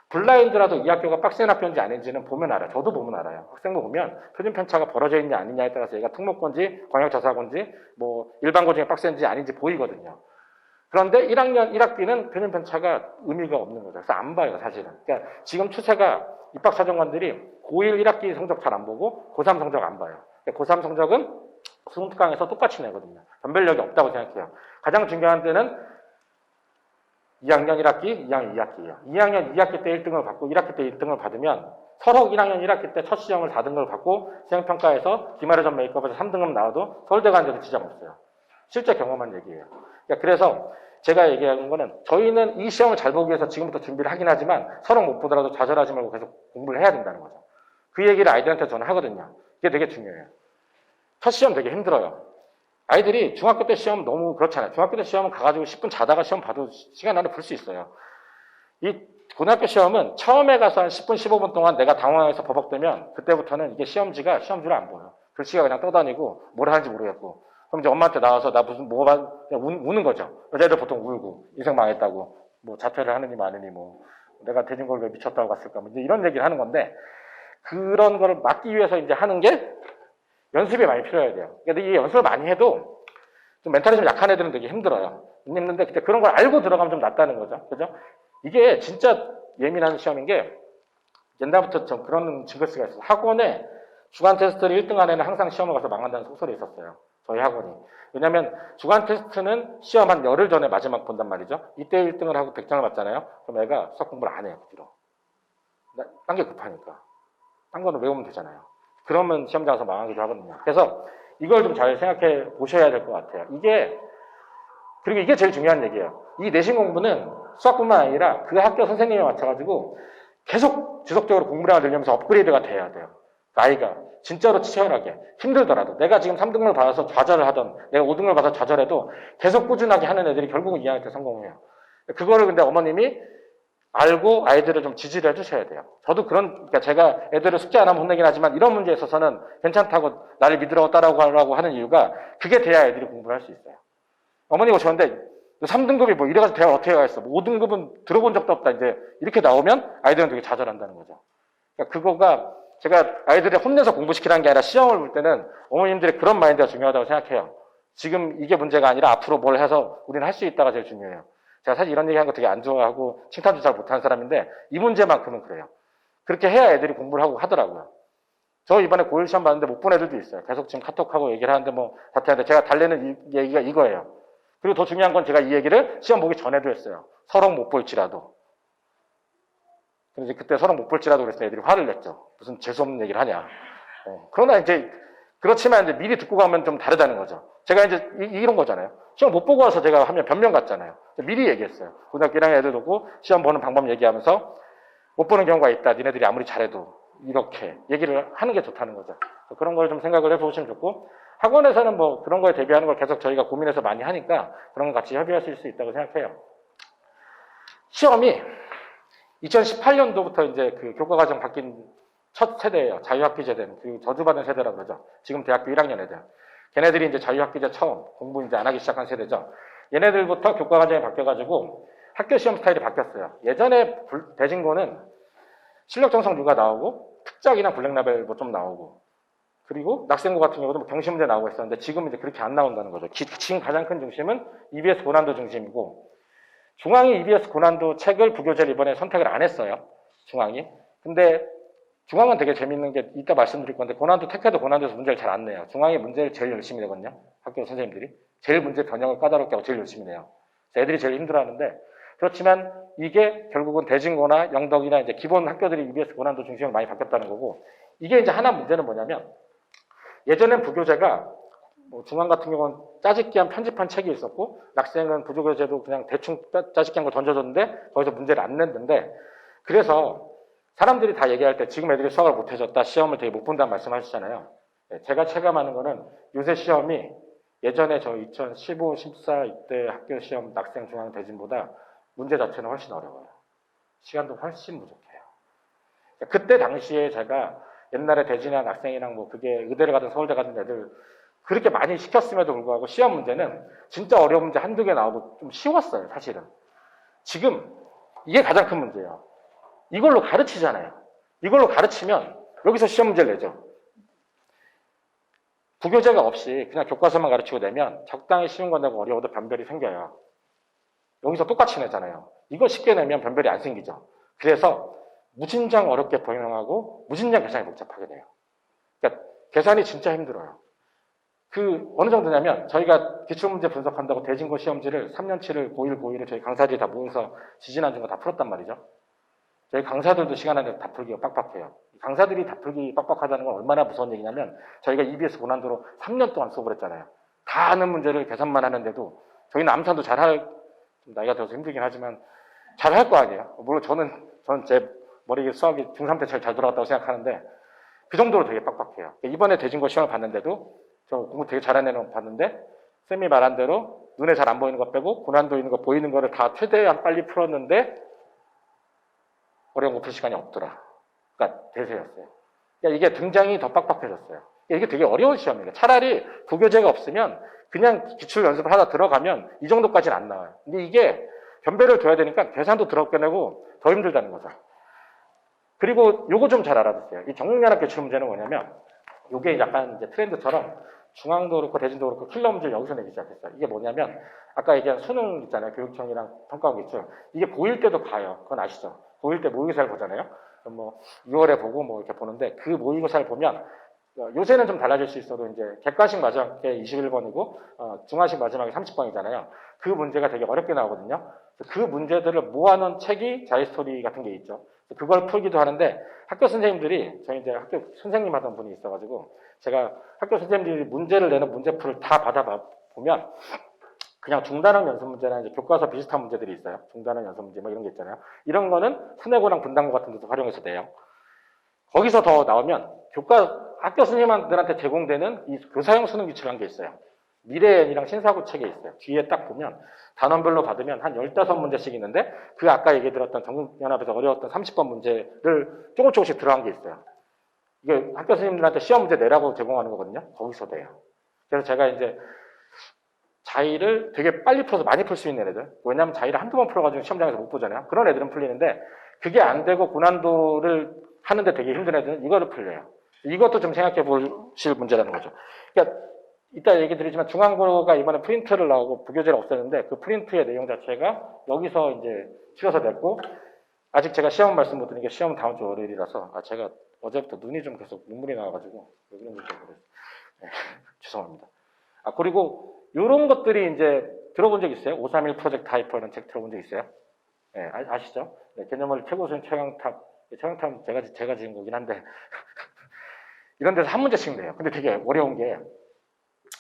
블라인드라도 이 학교가 빡센 학교인지 아닌지는 보면 알아요. 저도 보면 알아요. 학생부 보면 표준 편차가 벌어져 있냐 아니냐에 따라서 얘가 특목고인지 광역자사고인지 뭐 일반고 중에 빡센지 아닌지 보이거든요. 그런데 1학년 1학기는 표준 편차가 의미가 없는 거죠. 그래서 안 봐요, 사실은. 그러니까 지금 추세가 입학사정관들이 고1 1학기 성적 잘 안 보고 고3 성적 안 봐요. 그러니까 고3 성적은 수능특강에서 똑같이 내거든요. 변별력이 없다고 생각해요. 가장 중요한 때는 2학년 1학기, 2학년 2학기예요. 2학년 2학기 때 1등을 받고 1학기 때 1등을 받으면 서로 1학년 1학기 때 첫 시험을 4등을 받고 수행평가에서 기말의 전 메이크업에서 3등급 나와도 서울대 가는 데도 지장 없어요. 실제 경험한 얘기예요. 그래서 제가 얘기하는 거는 저희는 이 시험을 잘 보기 위해서 지금부터 준비를 하긴 하지만 서로 못 보더라도 좌절하지 말고 계속 공부를 해야 된다는 거죠. 그 얘기를 아이들한테 저는 하거든요. 이게 되게 중요해요. 첫 시험 되게 힘들어요. 아이들이 중학교 때 시험 너무 그렇잖아요. 중학교 때 시험은 가가지고 10분 자다가 시험 봐도 시간 안에 볼 수 있어요. 이 고등학교 시험은 처음에 가서 한 10분, 15분 동안 내가 당황해서 버벅대면 그때부터는 이게 시험지를 안 보여. 글씨가 그냥 떠다니고 뭘 하는지 모르겠고. 그럼 이제 엄마한테 나와서 나 무슨 그냥 우는 거죠. 여자애들 보통 울고 인생 망했다고 뭐 자퇴를 하느니 마느니 뭐 내가 대진 걸 왜 미쳤다고 갔을까 뭐 이제 이런 얘기를 하는 건데 그런 거를 막기 위해서 이제 하는 게 연습이 많이 필요해야 돼요. 근데 이 연습을 많이 해도 좀 멘탈이 좀 약한 애들은 되게 힘들어요. 힘든데 그런 걸 알고 들어가면 좀 낫다는 거죠. 그죠? 이게 진짜 예민한 시험인 게 옛날부터 좀 그런 증거수가 있어요. 학원에 주간 테스트를 1등 한 애는 항상 시험을 가서 망한다는 속설이 있었어요. 저희 학원이. 왜냐면 주간 테스트는 시험 한 열흘 전에 마지막 본단 말이죠. 이때 1등을 하고 100점을 받잖아요. 그럼 애가 수학 공부를 안 해요. 그 뒤로. 딴 게 급하니까. 딴 거는 외우면 되잖아요. 그러면 시험장 가서 망하기도 하거든요. 그래서 이걸 좀 잘 생각해 보셔야 될 것 같아요. 그리고 이게 제일 중요한 얘기예요. 이 내신 공부는 수학뿐만 아니라 그 학교 선생님에 맞춰가지고 계속 지속적으로 공부량을 늘리면서 업그레이드가 돼야 돼요. 아이가 진짜로 치열하게 힘들더라도 내가 지금 3등을 받아서 좌절을 하던 내가 5등을 받아서 좌절해도 계속 꾸준하게 하는 애들이 결국은 2학년 때 성공해요. 그거를 근데 어머님이 알고 아이들을 좀 지지를 해주셔야 돼요. 저도 그러니까 제가 애들을 숙제 안 하면 혼내긴 하지만 이런 문제에 있어서는 괜찮다고 나를 믿으라고 따라가라고 하는 이유가 그게 돼야 애들이 공부를 할 수 있어요. 어머니가 저한테 3등급이 뭐 이래가지고 대학 어떻게 가겠어. 5등급은 들어본 적도 없다. 이제 이렇게 나오면 아이들은 되게 좌절한다는 거죠. 그러니까 그거가 제가 아이들을 혼내서 공부시키라는 게 아니라 시험을 볼 때는 어머님들의 그런 마인드가 중요하다고 생각해요. 지금 이게 문제가 아니라 앞으로 뭘 해서 우리는 할 수 있다가 제일 중요해요. 제가 사실 이런 얘기하는 거 되게 안 좋아하고 칭찬도 잘 못하는 사람인데 이 문제만큼은 그래요. 그렇게 해야 애들이 공부를 하고 하더라고요. 저 이번에 고1 시험 봤는데 못 본 애들도 있어요. 계속 지금 카톡하고 얘기를 하는데 뭐 자퇴하는데 제가 달래는 얘기가 이거예요. 그리고 더 중요한 건 제가 이 얘기를 시험 보기 전에도 했어요. 서로 못 볼지라도. 그래서 그때 서로 못 볼지라도 그래서 애들이 화를 냈죠. 무슨 재수없는 얘기를 하냐. 그러나 이제 그렇지만 이제 미리 듣고 가면 좀 다르다는 거죠. 제가 이제 이런 거잖아요. 시험 못 보고 와서 제가 하면 변명 같잖아요. 미리 얘기했어요. 고등학교 1학년 애들 놓고 시험 보는 방법 얘기하면서 못 보는 경우가 있다. 니네들이 아무리 잘해도 이렇게 얘기를 하는 게 좋다는 거죠. 그런 걸 좀 생각을 해보시면 좋고 학원에서는 뭐 그런 거에 대비하는 걸 계속 저희가 고민해서 많이 하니까 그런 거 같이 협의하실 수 있다고 생각해요. 시험이 2018년도부터 이제 그 교과과정 바뀐 첫 세대예요. 자유학기제된 그 저주받은 세대라고 그러죠. 지금 대학교 1학년 애들. 걔네들이 이제 자유학기제 처음 공부 이제 안 하기 시작한 세대죠. 얘네들부터 교과과정이 바뀌어가지고 학교 시험 스타일이 바뀌었어요. 예전에 대진고는 실력 정성류가 나오고 특작이나 블랙라벨 뭐 좀 나오고 그리고 낙생고 같은 경우도 뭐 경시 문제 나오고 있었는데 지금은 이제 그렇게 안 나온다는 거죠. 지금 가장 큰 중심은 EBS 고난도 중심이고 중앙이 EBS 고난도 책을 부교재를 이번에 선택을 안 했어요. 중앙이. 근데 중앙은 되게 재밌는 게 이따 말씀드릴 건데 고난도 택해도 고난도에서 문제를 잘 안 내요. 중앙이 문제를 제일 열심히 내거든요. 학교 선생님들이. 제일 문제 변형을 까다롭게 하고 제일 열심히 내요. 애들이 제일 힘들어하는데 그렇지만 이게 결국은 대진고나 영덕이나 이제 기본 학교들이 EBS 고난도 중심으로 많이 바뀌었다는 거고 이게 이제 하나 문제는 뭐냐면 예전엔 부교재가 뭐 중앙 같은 경우는 짜집기한 편집한 책이 있었고 낙생은 부교재도 그냥 대충 짜집기한 걸 던져줬는데 거기서 문제를 안 냈는데 그래서 사람들이 다 얘기할 때 지금 애들이 수학을 못해줬다 시험을 되게 못 본다는 말씀하시잖아요. 제가 체감하는 거는 요새 시험이 예전에 저 2015, 14 이때 학교 시험 낙생 중앙 대진보다 문제 자체는 훨씬 어려워요. 시간도 훨씬 부족해요. 그때 당시에 제가 옛날에 대진이나 낙생이랑 뭐 그게 의대를 가든 서울대 가든 애들 그렇게 많이 시켰음에도 불구하고 시험 문제는 진짜 어려운 문제 한두 개 나오고 좀 쉬웠어요, 사실은. 지금 이게 가장 큰 문제예요. 이걸로 가르치잖아요. 이걸로 가르치면 여기서 시험 문제를 내죠. 부교재가 없이 그냥 교과서만 가르치고 내면 적당히 쉬운 건 내고 어려워도 변별이 생겨요. 여기서 똑같이 내잖아요. 이거 쉽게 내면 변별이 안 생기죠. 그래서 무진장 어렵게 변형하고 무진장 계산이 복잡하게 돼요. 그러니까 계산이 진짜 힘들어요. 어느 정도냐면 저희가 기출문제 분석한다고 대진고 시험지를 3년치를 고1, 고2를 저희 강사들이 다 모여서 지지난주가 다 풀었단 말이죠. 저희 강사들도 시간 안에 다 풀기가 빡빡해요. 강사들이 다 풀기 빡빡하다는 건 얼마나 무서운 얘기냐면 저희가 EBS 고난도로 3년 동안 수업을 했잖아요. 다 아는 문제를 계산만 하는데도 저희는 암산도 나이가 들어서 힘들긴 하지만 잘할 거 아니에요. 물론 저는 제 머리 수학이 중3 때 잘 돌아갔다고 생각하는데 그 정도로 되게 빡빡해요. 이번에 대진고 시험을 봤는데도 저 공부 되게 잘하는 애는 봤는데 쌤이 말한 대로 눈에 잘 안 보이는 거 빼고 고난도 있는 거 보이는 거를 다 최대한 빨리 풀었는데 어려운 거 풀 시간이 없더라. 그러니까 대세였어요. 그러니까 이게 등장이 더 빡빡해졌어요. 이게 되게 어려운 시험이에요. 차라리 부교재가 없으면 그냥 기출 연습을 하다 들어가면 이 정도까지는 안 나와요. 근데 이게 변별을 둬야 되니까 계산도 더럽게 내고 더 힘들다는 거죠. 그리고 요거 좀 잘 알아두세요. 이 정육연합 기출 문제는 뭐냐면 요게 약간 이제 트렌드처럼 중앙도 그렇고 대진도 그렇고 킬러 문제를 여기서 내기 시작했어요. 이게 뭐냐면 아까 얘기한 수능 있잖아요. 교육청이랑 평가원 기출. 이게 고1 때도 가요. 그건 아시죠? 고1 때 모의고사를 보잖아요. 뭐 6월에 보고 뭐 이렇게 보는데 그 모의고사를 보면 요새는 좀 달라질 수 있어도 이제 객관식 마지막에 21번이고 중화식 마지막에 30번이잖아요. 그 문제가 되게 어렵게 나오거든요. 그 문제들을 모아놓은 책이 자유스토리 같은 게 있죠. 그걸 풀기도 하는데 학교 선생님들이 저희 이제 학교 선생님 하던 분이 있어가지고 제가 학교 선생님들이 문제를 내는 문제풀을 다 받아보면 그냥 중단원 연습 문제나 이제 교과서 비슷한 문제들이 있어요. 중단원 연습 문제 뭐 이런 게 있잖아요. 이런 거는 순회고랑 분당고 같은 데도 활용해서 내요. 거기서 더 나오면 학교 선생님들한테 제공되는 이 교사용 수능 기출이라는 게 있어요. 미래연이랑 신사고 책에 있어요. 뒤에 딱 보면 단원별로 받으면 한 15문제씩 있는데 그 아까 얘기 들었던 정육연합에서 어려웠던 30번 문제를 조금씩 들어간 게 있어요. 이게 학교 선생님들한테 시험 문제 내라고 제공하는 거거든요. 거기서 돼요. 그래서 제가 이제 자의를 되게 빨리 풀어서 많이 풀 수 있는 애들. 왜냐하면 자의를 한두 번 풀어가지고 시험장에서 못 보잖아요. 그런 애들은 풀리는데 그게 안 되고 고난도를 하는데 되게 힘든 애들은 이거를 풀려요. 이것도 좀 생각해 보실 문제라는 거죠. 그러니까 이따 얘기 드리지만 중앙고가 이번에 프린트를 나오고 부교재를 없앴는데 그 프린트의 내용 자체가 여기서 이제 실어서 냈고 아직 제가 시험 말씀 못 드린 게 시험은 다음 주 월요일이라서 제가 어제부터 눈이 좀 계속 눈물이 나와가지고 왜 그런지 모르겠어요. 네, 죄송합니다. 그리고 이런 것들이 이제 들어본 적 있어요? 531 프로젝트 하이퍼라는 책 들어본 적 있어요? 네, 아시죠? 네, 개념을 최고수인 최강탑 제가 지은 거긴 한데 이런 데서 한 문제씩 내요. 근데 되게 어려운 게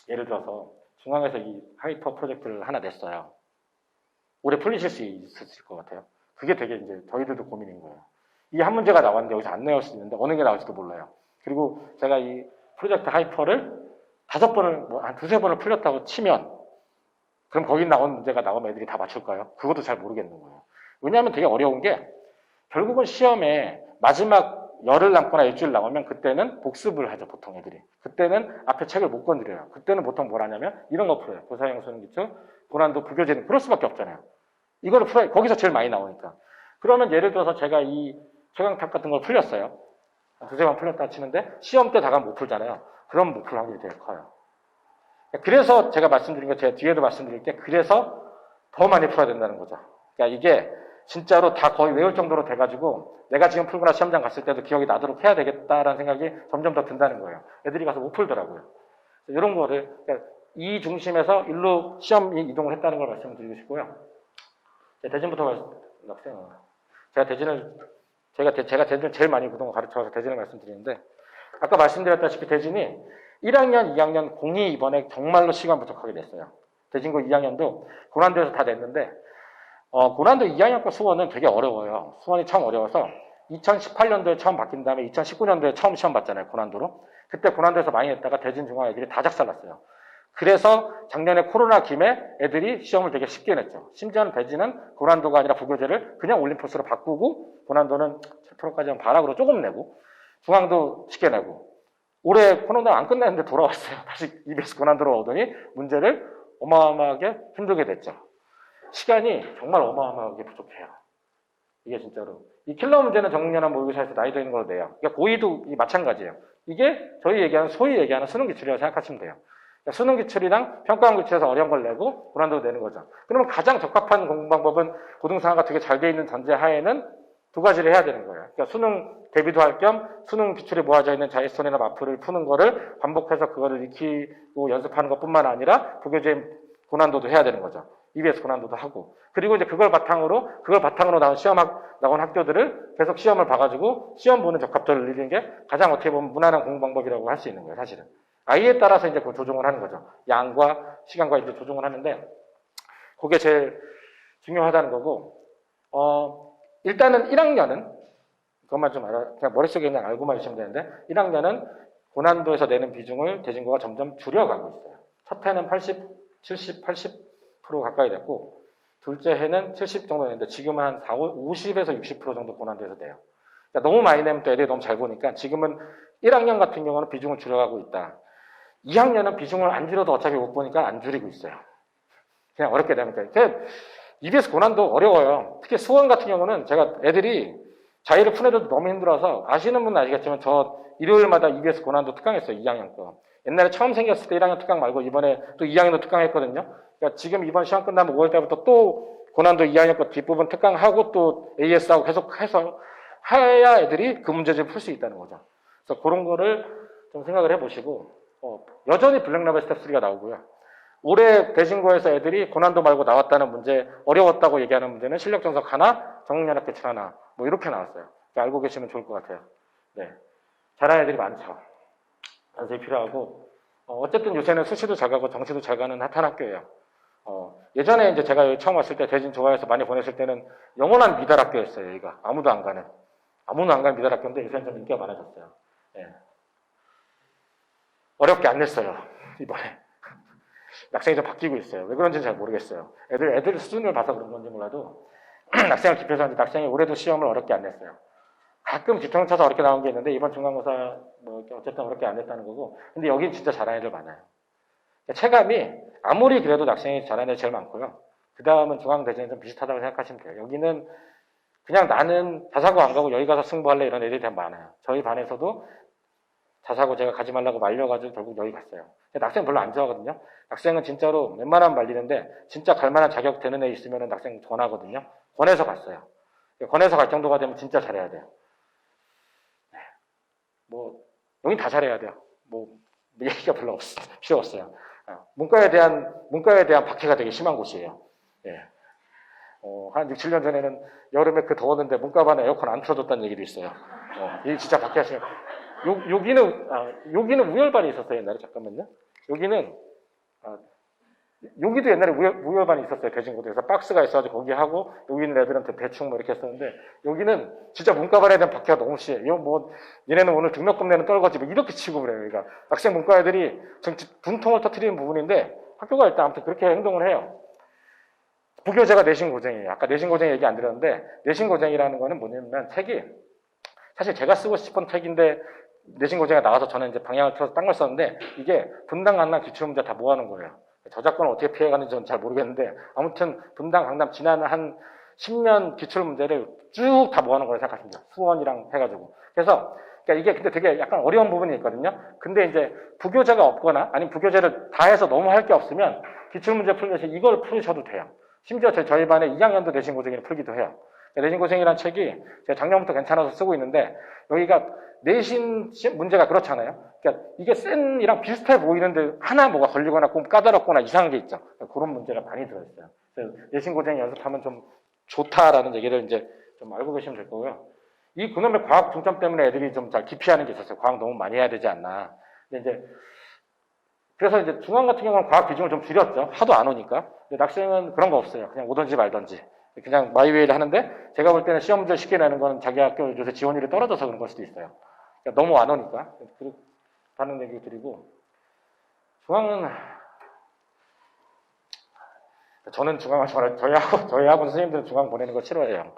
예를 들어서 중앙에서 이 하이퍼 프로젝트를 하나 냈어요. 올해 풀리실 수 있을 것 같아요. 그게 되게 이제 저희들도 고민인 거예요. 이 한 문제가 나왔는데 여기서 안 나올 수 있는데 어느 게 나올지도 몰라요. 그리고 제가 이 프로젝트 하이퍼를 5번을, 한 2-3번을 풀렸다고 치면 그럼 거기 나온 문제가 나오면 애들이 다 맞출까요? 그것도 잘 모르겠는 거예요. 왜냐하면 되게 어려운 게 결국은 시험에 마지막 열흘 남거나 일주일 남으면 그때는 복습을 하죠, 보통 애들이. 그때는 앞에 책을 못 건드려요. 그때는 보통 뭘 하냐면 이런 거 풀어요. 교사형 수능 기출, 고난도 부교재는 그럴 수밖에 없잖아요. 이거를 풀어야, 거기서 제일 많이 나오니까. 그러면 예를 들어서 제가 이 최강탑 같은 걸 풀렸어요. 두세 번 풀렸다 치는데 시험 때 다가면 못 풀잖아요. 그럼 못 풀 확률이 되게 커요. 그래서 제가 말씀드린 거 제가 뒤에도 말씀드릴게, 그래서 더 많이 풀어야 된다는 거죠. 그러니까 이게 진짜로 다 거의 외울 정도로 돼가지고 내가 지금 풀거나 시험장 갔을 때도 기억이 나도록 해야 되겠다라는 생각이 점점 더 든다는 거예요. 애들이 가서 못 풀더라고요. 이런 거를, 그러니까 이 중심에서 일로 시험이 이동을 했다는 걸 말씀드리고 싶고요. 대진부터 제가 대진을 제일 많이 그동안 가르쳐서 대진을 말씀드리는데, 아까 말씀드렸다시피 대진이 1학년, 2학년 공이 이번에 정말로 시간 부족하게 냈어요. 대진고 2학년도 고난도에서 다 냈는데, 고난도 2학년 거 수원은 되게 어려워요. 수원이 참 어려워서 2018년도에 처음 바뀐 다음에 2019년도에 처음 시험 봤잖아요, 고난도로. 그때 고난도에서 많이 냈다가 대진 중앙 애들이 다 작살났어요. 그래서 작년에 코로나 김에 애들이 시험을 되게 쉽게 냈죠. 심지어는 대진은 고난도가 아니라 부교재를 그냥 올림포스로 바꾸고, 고난도는 7%까지는 바락으로 조금 내고, 중앙도 쉽게 내고, 올해 코로나 안 끝났는데 돌아왔어요. 다시 EBS 고난도로 오더니 문제를 어마어마하게 힘들게 됐죠. 시간이 정말 어마어마하게 부족해요. 이게 진짜로. 이 킬러 문제는 정년한 모의고사에서 나이 드는 걸 내요. 그러니까 고2도 마찬가지예요. 이게 저희 얘기하는, 소위 얘기하는 수능 기출이라고 생각하시면 돼요. 그러니까 수능 기출이랑 평가원 기출에서 어려운 걸 내고 고난도 내는 거죠. 그러면 가장 적합한 공부 방법은 고등상화가 되게 잘 돼 있는 전제 하에는 두 가지를 해야 되는 거예요. 그러니까 수능 대비도 할 겸 수능 기출에 모아져 있는 자이스톤이나 마플을 푸는 거를 반복해서 그거를 익히고 연습하는 것뿐만 아니라 부교재 고난도도 해야 되는 거죠. EBS 고난도도 하고. 그리고 이제 그걸 바탕으로 나온 나온 학교들을 계속 시험을 봐가지고 시험 보는 적합도를 늘리는 게 가장 어떻게 보면 무난한 공부 방법이라고 할 수 있는 거예요, 사실은. 아이에 따라서 이제 그 조정을 하는 거죠. 양과 시간과 이제 조정을 하는데, 그게 제일 중요하다는 거고, 일단은 1학년은, 그것만 좀 그냥 머릿속에 그냥 알고만 있으면 되는데, 1학년은 고난도에서 내는 비중을 대진고가 점점 줄여가고 있어요. 첫 해는 80, 70, 80% 가까이 됐고, 둘째 해는 70 정도 됐는데, 지금은 한 50에서 60% 정도 고난도에서 내요. 그러니까 너무 많이 내면 또 애들이 너무 잘 보니까, 지금은 1학년 같은 경우는 비중을 줄여가고 있다. 2학년은 비중을 안 줄여도 어차피 못 보니까 안 줄이고 있어요. 그냥 어렵게 되니까. EBS 고난도 어려워요. 특히 수원 같은 경우는 제가 애들이 자의를 푼 애들도 너무 힘들어서, 아시는 분은 아시겠지만 저 일요일마다 EBS 고난도 특강했어요. 2학년 거. 옛날에 처음 생겼을 때 1학년 특강 말고 이번에 또 2학년도 특강했거든요. 그러니까 지금 이번 시험 끝나면 5월 달부터 또 고난도 2학년 거 뒷부분 특강하고 또 AS하고 계속 해서 해야 애들이 그 문제를 풀 수 있다는 거죠. 그래서 그런 거를 좀 생각을 해보시고, 여전히 블랙라벨 스텝 3가 나오고요. 올해 대진고에서 애들이 고난도 말고 나왔다는 문제, 어려웠다고 얘기하는 문제는 실력 정석 하나, 정년학 기출 하나, 뭐 이렇게 나왔어요. 알고 계시면 좋을 것 같아요. 네, 잘하는 애들이 많죠. 연습이 필요하고, 어쨌든 요새는 수시도 잘 가고 정시도 잘 가는 핫한 학교예요. 예전에 이제 제가 처음 왔을 때 대진 좋아해서 많이 보냈을 때는 영원한 미달 학교였어요. 여기가 아무도 안 가는 미달 학교인데 요새는 좀 인기가 많아졌어요. 네. 어렵게 안 냈어요, 이번에. 학생이 좀 바뀌고 있어요. 왜 그런지는 잘 모르겠어요. 애들 수준을 봐서 그런 건지 몰라도, 학생을 기피해서 하는데 학생이 올해도 시험을 어렵게 안 냈어요. 가끔 뒤통수 쳐서 어렵게 나온 게 있는데, 이번 중간고사, 뭐, 어쨌든 어렵게 안 냈다는 거고, 근데 여긴 진짜 잘하는 애들 많아요. 체감이, 아무리 그래도 학생이 잘하는 애들 제일 많고요. 그 다음은 중앙대전이 좀 비슷하다고 생각하시면 돼요. 여기는 그냥 나는 자사고 안 가고 여기 가서 승부할래 이런 애들이 되게 많아요. 저희 반에서도 자사고 제가 가지 말라고 말려가지고 결국 여기 갔어요. 근데 학생 별로 안 좋아하거든요. 학생은 진짜로 웬만하면 말리는데, 진짜 갈 만한 자격 되는 애 있으면 학생 권하거든요. 권해서 갔어요. 권해서 갈 정도가 되면 진짜 잘해야 돼요. 네. 뭐, 여긴 다 잘해야 돼요. 뭐, 얘기가 별로 필요 없어요. 문과에 대한 박해가 되게 심한 곳이에요. 예. 한 6, 7년 전에는 여름에 그 더웠는데 문과반에 에어컨 안 틀어줬다는 얘기도 있어요. 이게 진짜 박해하시면. 여기는 우열반이 있었어요, 옛날에. 잠깐만요. 여기도 옛날에 우열반이 있었어요, 대진고등에서. 박스가 있어가지고 거기 하고, 여기 있는 애들한테 대충 뭐 이렇게 했었는데, 여기는 진짜 문과반에 대한 박해가 너무 심해. 이거 뭐, 얘네는 오늘 등록금 내는 떨거지, 뭐 이렇게 치고 그래요, 그러니까. 학생 문과 애들이 분통을 터뜨리는 부분인데, 학교가 일단 아무튼 그렇게 행동을 해요. 부교재가 내신고쟁이에요. 아까 내신고쟁이 얘기 안 드렸는데, 내신고쟁이라는 거는 뭐냐면, 책이, 사실 제가 쓰고 싶은 책인데, 내신고쟁이가 나와서 저는 이제 방향을 틀어서 딴 걸 썼는데, 이게 분당 강남 기출문제 다 모아놓은 거예요. 저작권을 어떻게 피해가는지 저는 잘 모르겠는데 아무튼 분당, 강남 지난 한 10년 기출 문제를 쭉 다 모아놓은 거라고 생각하십니다. 수원이랑 해가지고. 그래서 그러니까 이게 근데 되게 약간 어려운 부분이 있거든요. 근데 이제 부교재가 없거나 아니면 부교재를 다 해서 너무 할 게 없으면 기출문제 풀면서 이걸 풀으셔도 돼요. 심지어 저희 반에 2학년도 내신고생을 풀기도 해요. 내신고생이라는 책이 제가 작년부터 괜찮아서 쓰고 있는데 여기가 내신 문제가 그렇잖아요. 그러니까 이게 센이랑 비슷해 보이는데 하나 뭐가 걸리거나 좀 까다롭거나 이상한 게 있죠. 그런 문제가 많이 들어있어요. 그래서 내신고생 연습하면 좀 좋다라는 얘기를 이제 좀 알고 계시면 될 거고요. 이 그놈의 과학 중점 때문에 애들이 좀 잘 기피하는 게 있었어요. 과학 너무 많이 해야 되지 않나. 근데 이제 그래서 이제 중앙 같은 경우는 과학 비중을 좀 줄였죠. 하도 안 오니까. 근데 낙생은 그런 거 없어요. 그냥 오든지 말든지. 그냥 마이웨이를 하는데 제가 볼 때는 시험 문제를 쉽게 내는 건 자기 학교 요새 지원율이 떨어져서 그런 걸 수도 있어요. 그러니까 너무 안 오니까. 그렇다는 얘기 드리고 중앙은 저는 중앙을 저희 학원 선생님들은 중앙 보내는 거 싫어해요.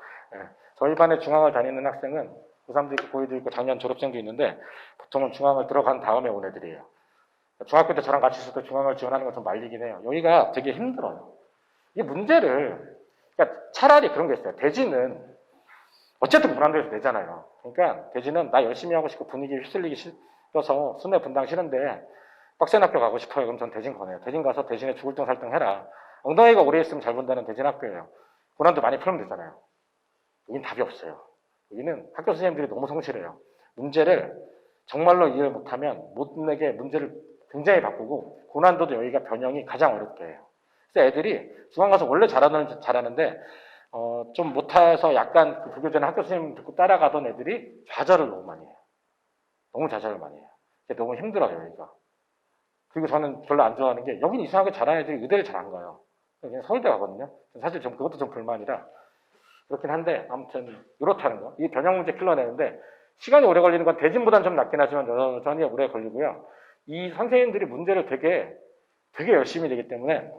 저희 반에 중앙을 다니는 학생은 고3도 있고 고2도 있고 작년 졸업생도 있는데 보통은 중앙을 들어간 다음에 온 애들이에요. 중학교 때 저랑 같이 있을 때 중앙을 지원하는 건 좀 말리긴 해요. 여기가 되게 힘들어요. 이 문제를 그러니까 차라리 그런 게 있어요. 대지는 어쨌든 문안도에서 내잖아요. 그러니까 대지는 나 열심히 하고 싶고 분위기 휩쓸리기 싫어서 순회 분당 싫은데 빡센 학교 가고 싶어요. 그럼 전 대진 권해요. 대진 가서 대진에 죽을 등 살등 해라. 엉덩이가 오래 있으면 잘 본다는 대진 학교예요. 고난도 많이 풀면 되잖아요. 여긴 답이 없어요. 여기는 학교 선생님들이 너무 성실해요. 문제를 정말로 이해를 못하면 못 내게 문제를 굉장히 바꾸고 고난도도 여기가 변형이 가장 어렵게 해요. 그래서 애들이 중앙 가서 원래 잘하는데 좀 못해서 약간 그 부교재는 학교 선생님 듣고 따라가던 애들이 좌절을 너무 많이 해요. 너무 좌절을 많이 해요. 너무 힘들어요, 여기가. 그리고 저는 별로 안 좋아하는 게 여긴 이상하게 잘하는 애들이 의대를 잘 안 가요. 그냥 서울대 가거든요. 사실 좀 그것도 좀 불만이라 그렇긴 한데 아무튼 이렇다는 거. 이 변형 문제 풀어내는데 시간이 오래 걸리는 건 대진보다는 좀 낫긴 하지만 여전히 오래 걸리고요. 이 선생님들이 문제를 되게 열심히 내기 때문에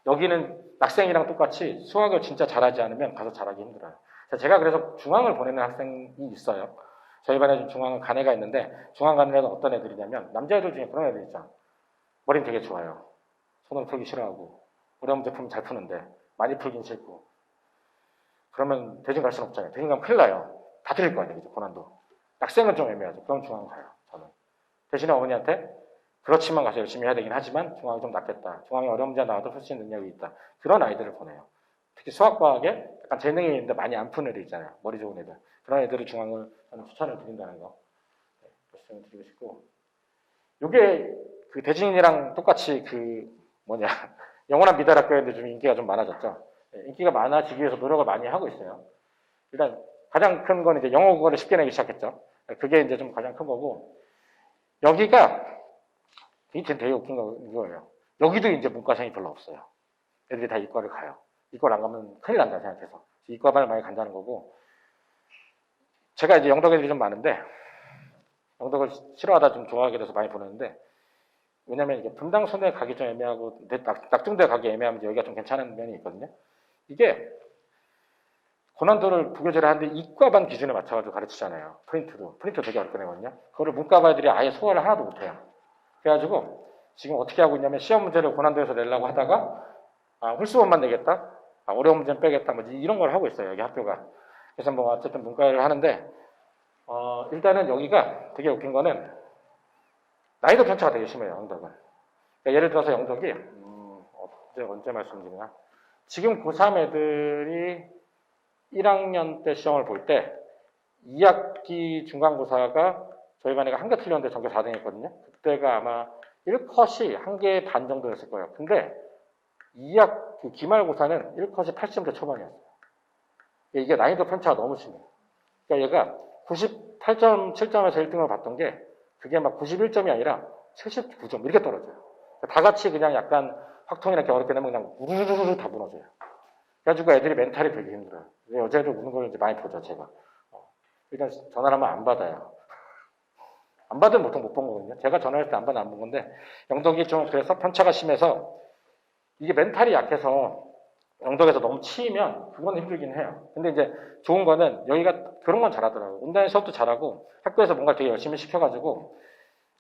여기는 낙생이랑 똑같이 수학을 진짜 잘하지 않으면 가서 잘하기 힘들어요. 제가 그래서 중앙을 보내는 학생이 있어요. 저희 반에 중앙은 간 애가 있는데 중앙 가는 애는 어떤 애들이냐면 남자애들 중에 그런 애들 있죠. 머리는 되게 좋아요. 손으로 풀기 싫어하고 어려운 문제 풀면 잘 푸는데 많이 풀긴 싫고 그러면 대진 갈 수는 없잖아요. 대진 가면 큰일 나요. 다 틀릴 거 아니에요. 고난도. 낙생은 좀 애매하죠. 그럼 중앙 가요. 저는. 대신에 어머니한테 그렇지만 가서 열심히 해야 되긴 하지만 중앙이 좀 낫겠다. 중앙이 어려운 문제 나와도 풀 수 있는 능력이 있다. 그런 아이들을 보내요. 특히 수학과학에 약간 재능이 있는데 많이 안 푸는 애들 있잖아요. 머리 좋은 애들. 그런 애들을 중앙을 저는 추천을 드린다는 거. 네, 말씀을 드리고 싶고. 요게 그 대진이랑 똑같이 영원한 미달학교인데 좀 인기가 좀 많아졌죠. 네, 인기가 많아지기 위해서 노력을 많이 하고 있어요. 일단 가장 큰 건 이제 영어 국어를 쉽게 내기 시작했죠. 그게 이제 좀 가장 큰 거고. 여기가 이게 되게 웃긴 거예요. 여기도 이제 문과생이 별로 없어요. 애들이 다 이과를 가요. 이과를 안 가면 큰일 난다 생각해서. 이과반을 많이 간다는 거고. 제가 이제 영덕 애들이 좀 많은데, 영덕을 싫어하다 좀 좋아하게 돼서 많이 보내는데, 왜냐면 이게 분당 순회 가기 좀 애매하고, 낙중대 가기 애매하면 여기가 좀 괜찮은 면이 있거든요. 이게, 고난도를 부교재를 하는데 이과반 기준에 맞춰가지고 가르치잖아요. 프린트 되게 어렵게 내거든요. 그거를 문과반 애들이 아예 소화를 하나도 못해요. 그래가지고 지금 어떻게 하고 있냐면 시험 문제를 고난도에서 내려고 하다가 홀수원만 내겠다, 어려운 문제는 빼겠다, 뭐 이런 걸 하고 있어요. 여기 학교가. 그래서 뭐 어쨌든 문과를 하는데 일단은 여기가 되게 웃긴 거는 나이도 편차가 되게 심해요. 영덕은. 그러니까 예를 들어서 영덕이 언제 말씀드리나, 지금 고3 애들이 1학년 때 시험을 볼 때 2학기 중간고사가 저희 반에가 한 개 틀렸는데 전교 4등 했거든요. 그때가 아마 1컷이 한 개 반 정도였을 거예요. 근데 2학 기말고사는 1컷이 80점 초반이었어요. 이게 난이도 편차가 너무 심해요. 그러니까 얘가 98.7점에서 1등을 봤던 게 그게 막 91점이 아니라 79점 이렇게 떨어져요. 다 같이 그냥 약간 확통이나 이렇게 어렵게 되면 그냥 우르르르 다 무너져요. 그래가지고 애들이 멘탈이 되게 힘들어요. 여자애들 우는 걸 이제 많이 보죠, 제가. 일단 전화를 하면 안 받아요. 안 받으면 보통 못 본 거거든요. 제가 전화할 때 안 받으면 안 본 건데, 영덕이 좀 그래서 편차가 심해서, 이게 멘탈이 약해서, 영덕에서 너무 치이면, 그건 힘들긴 해요. 근데 이제 좋은 거는, 여기가 그런 건 잘하더라고요. 온라인 수업도 잘하고, 학교에서 뭔가 되게 열심히 시켜가지고,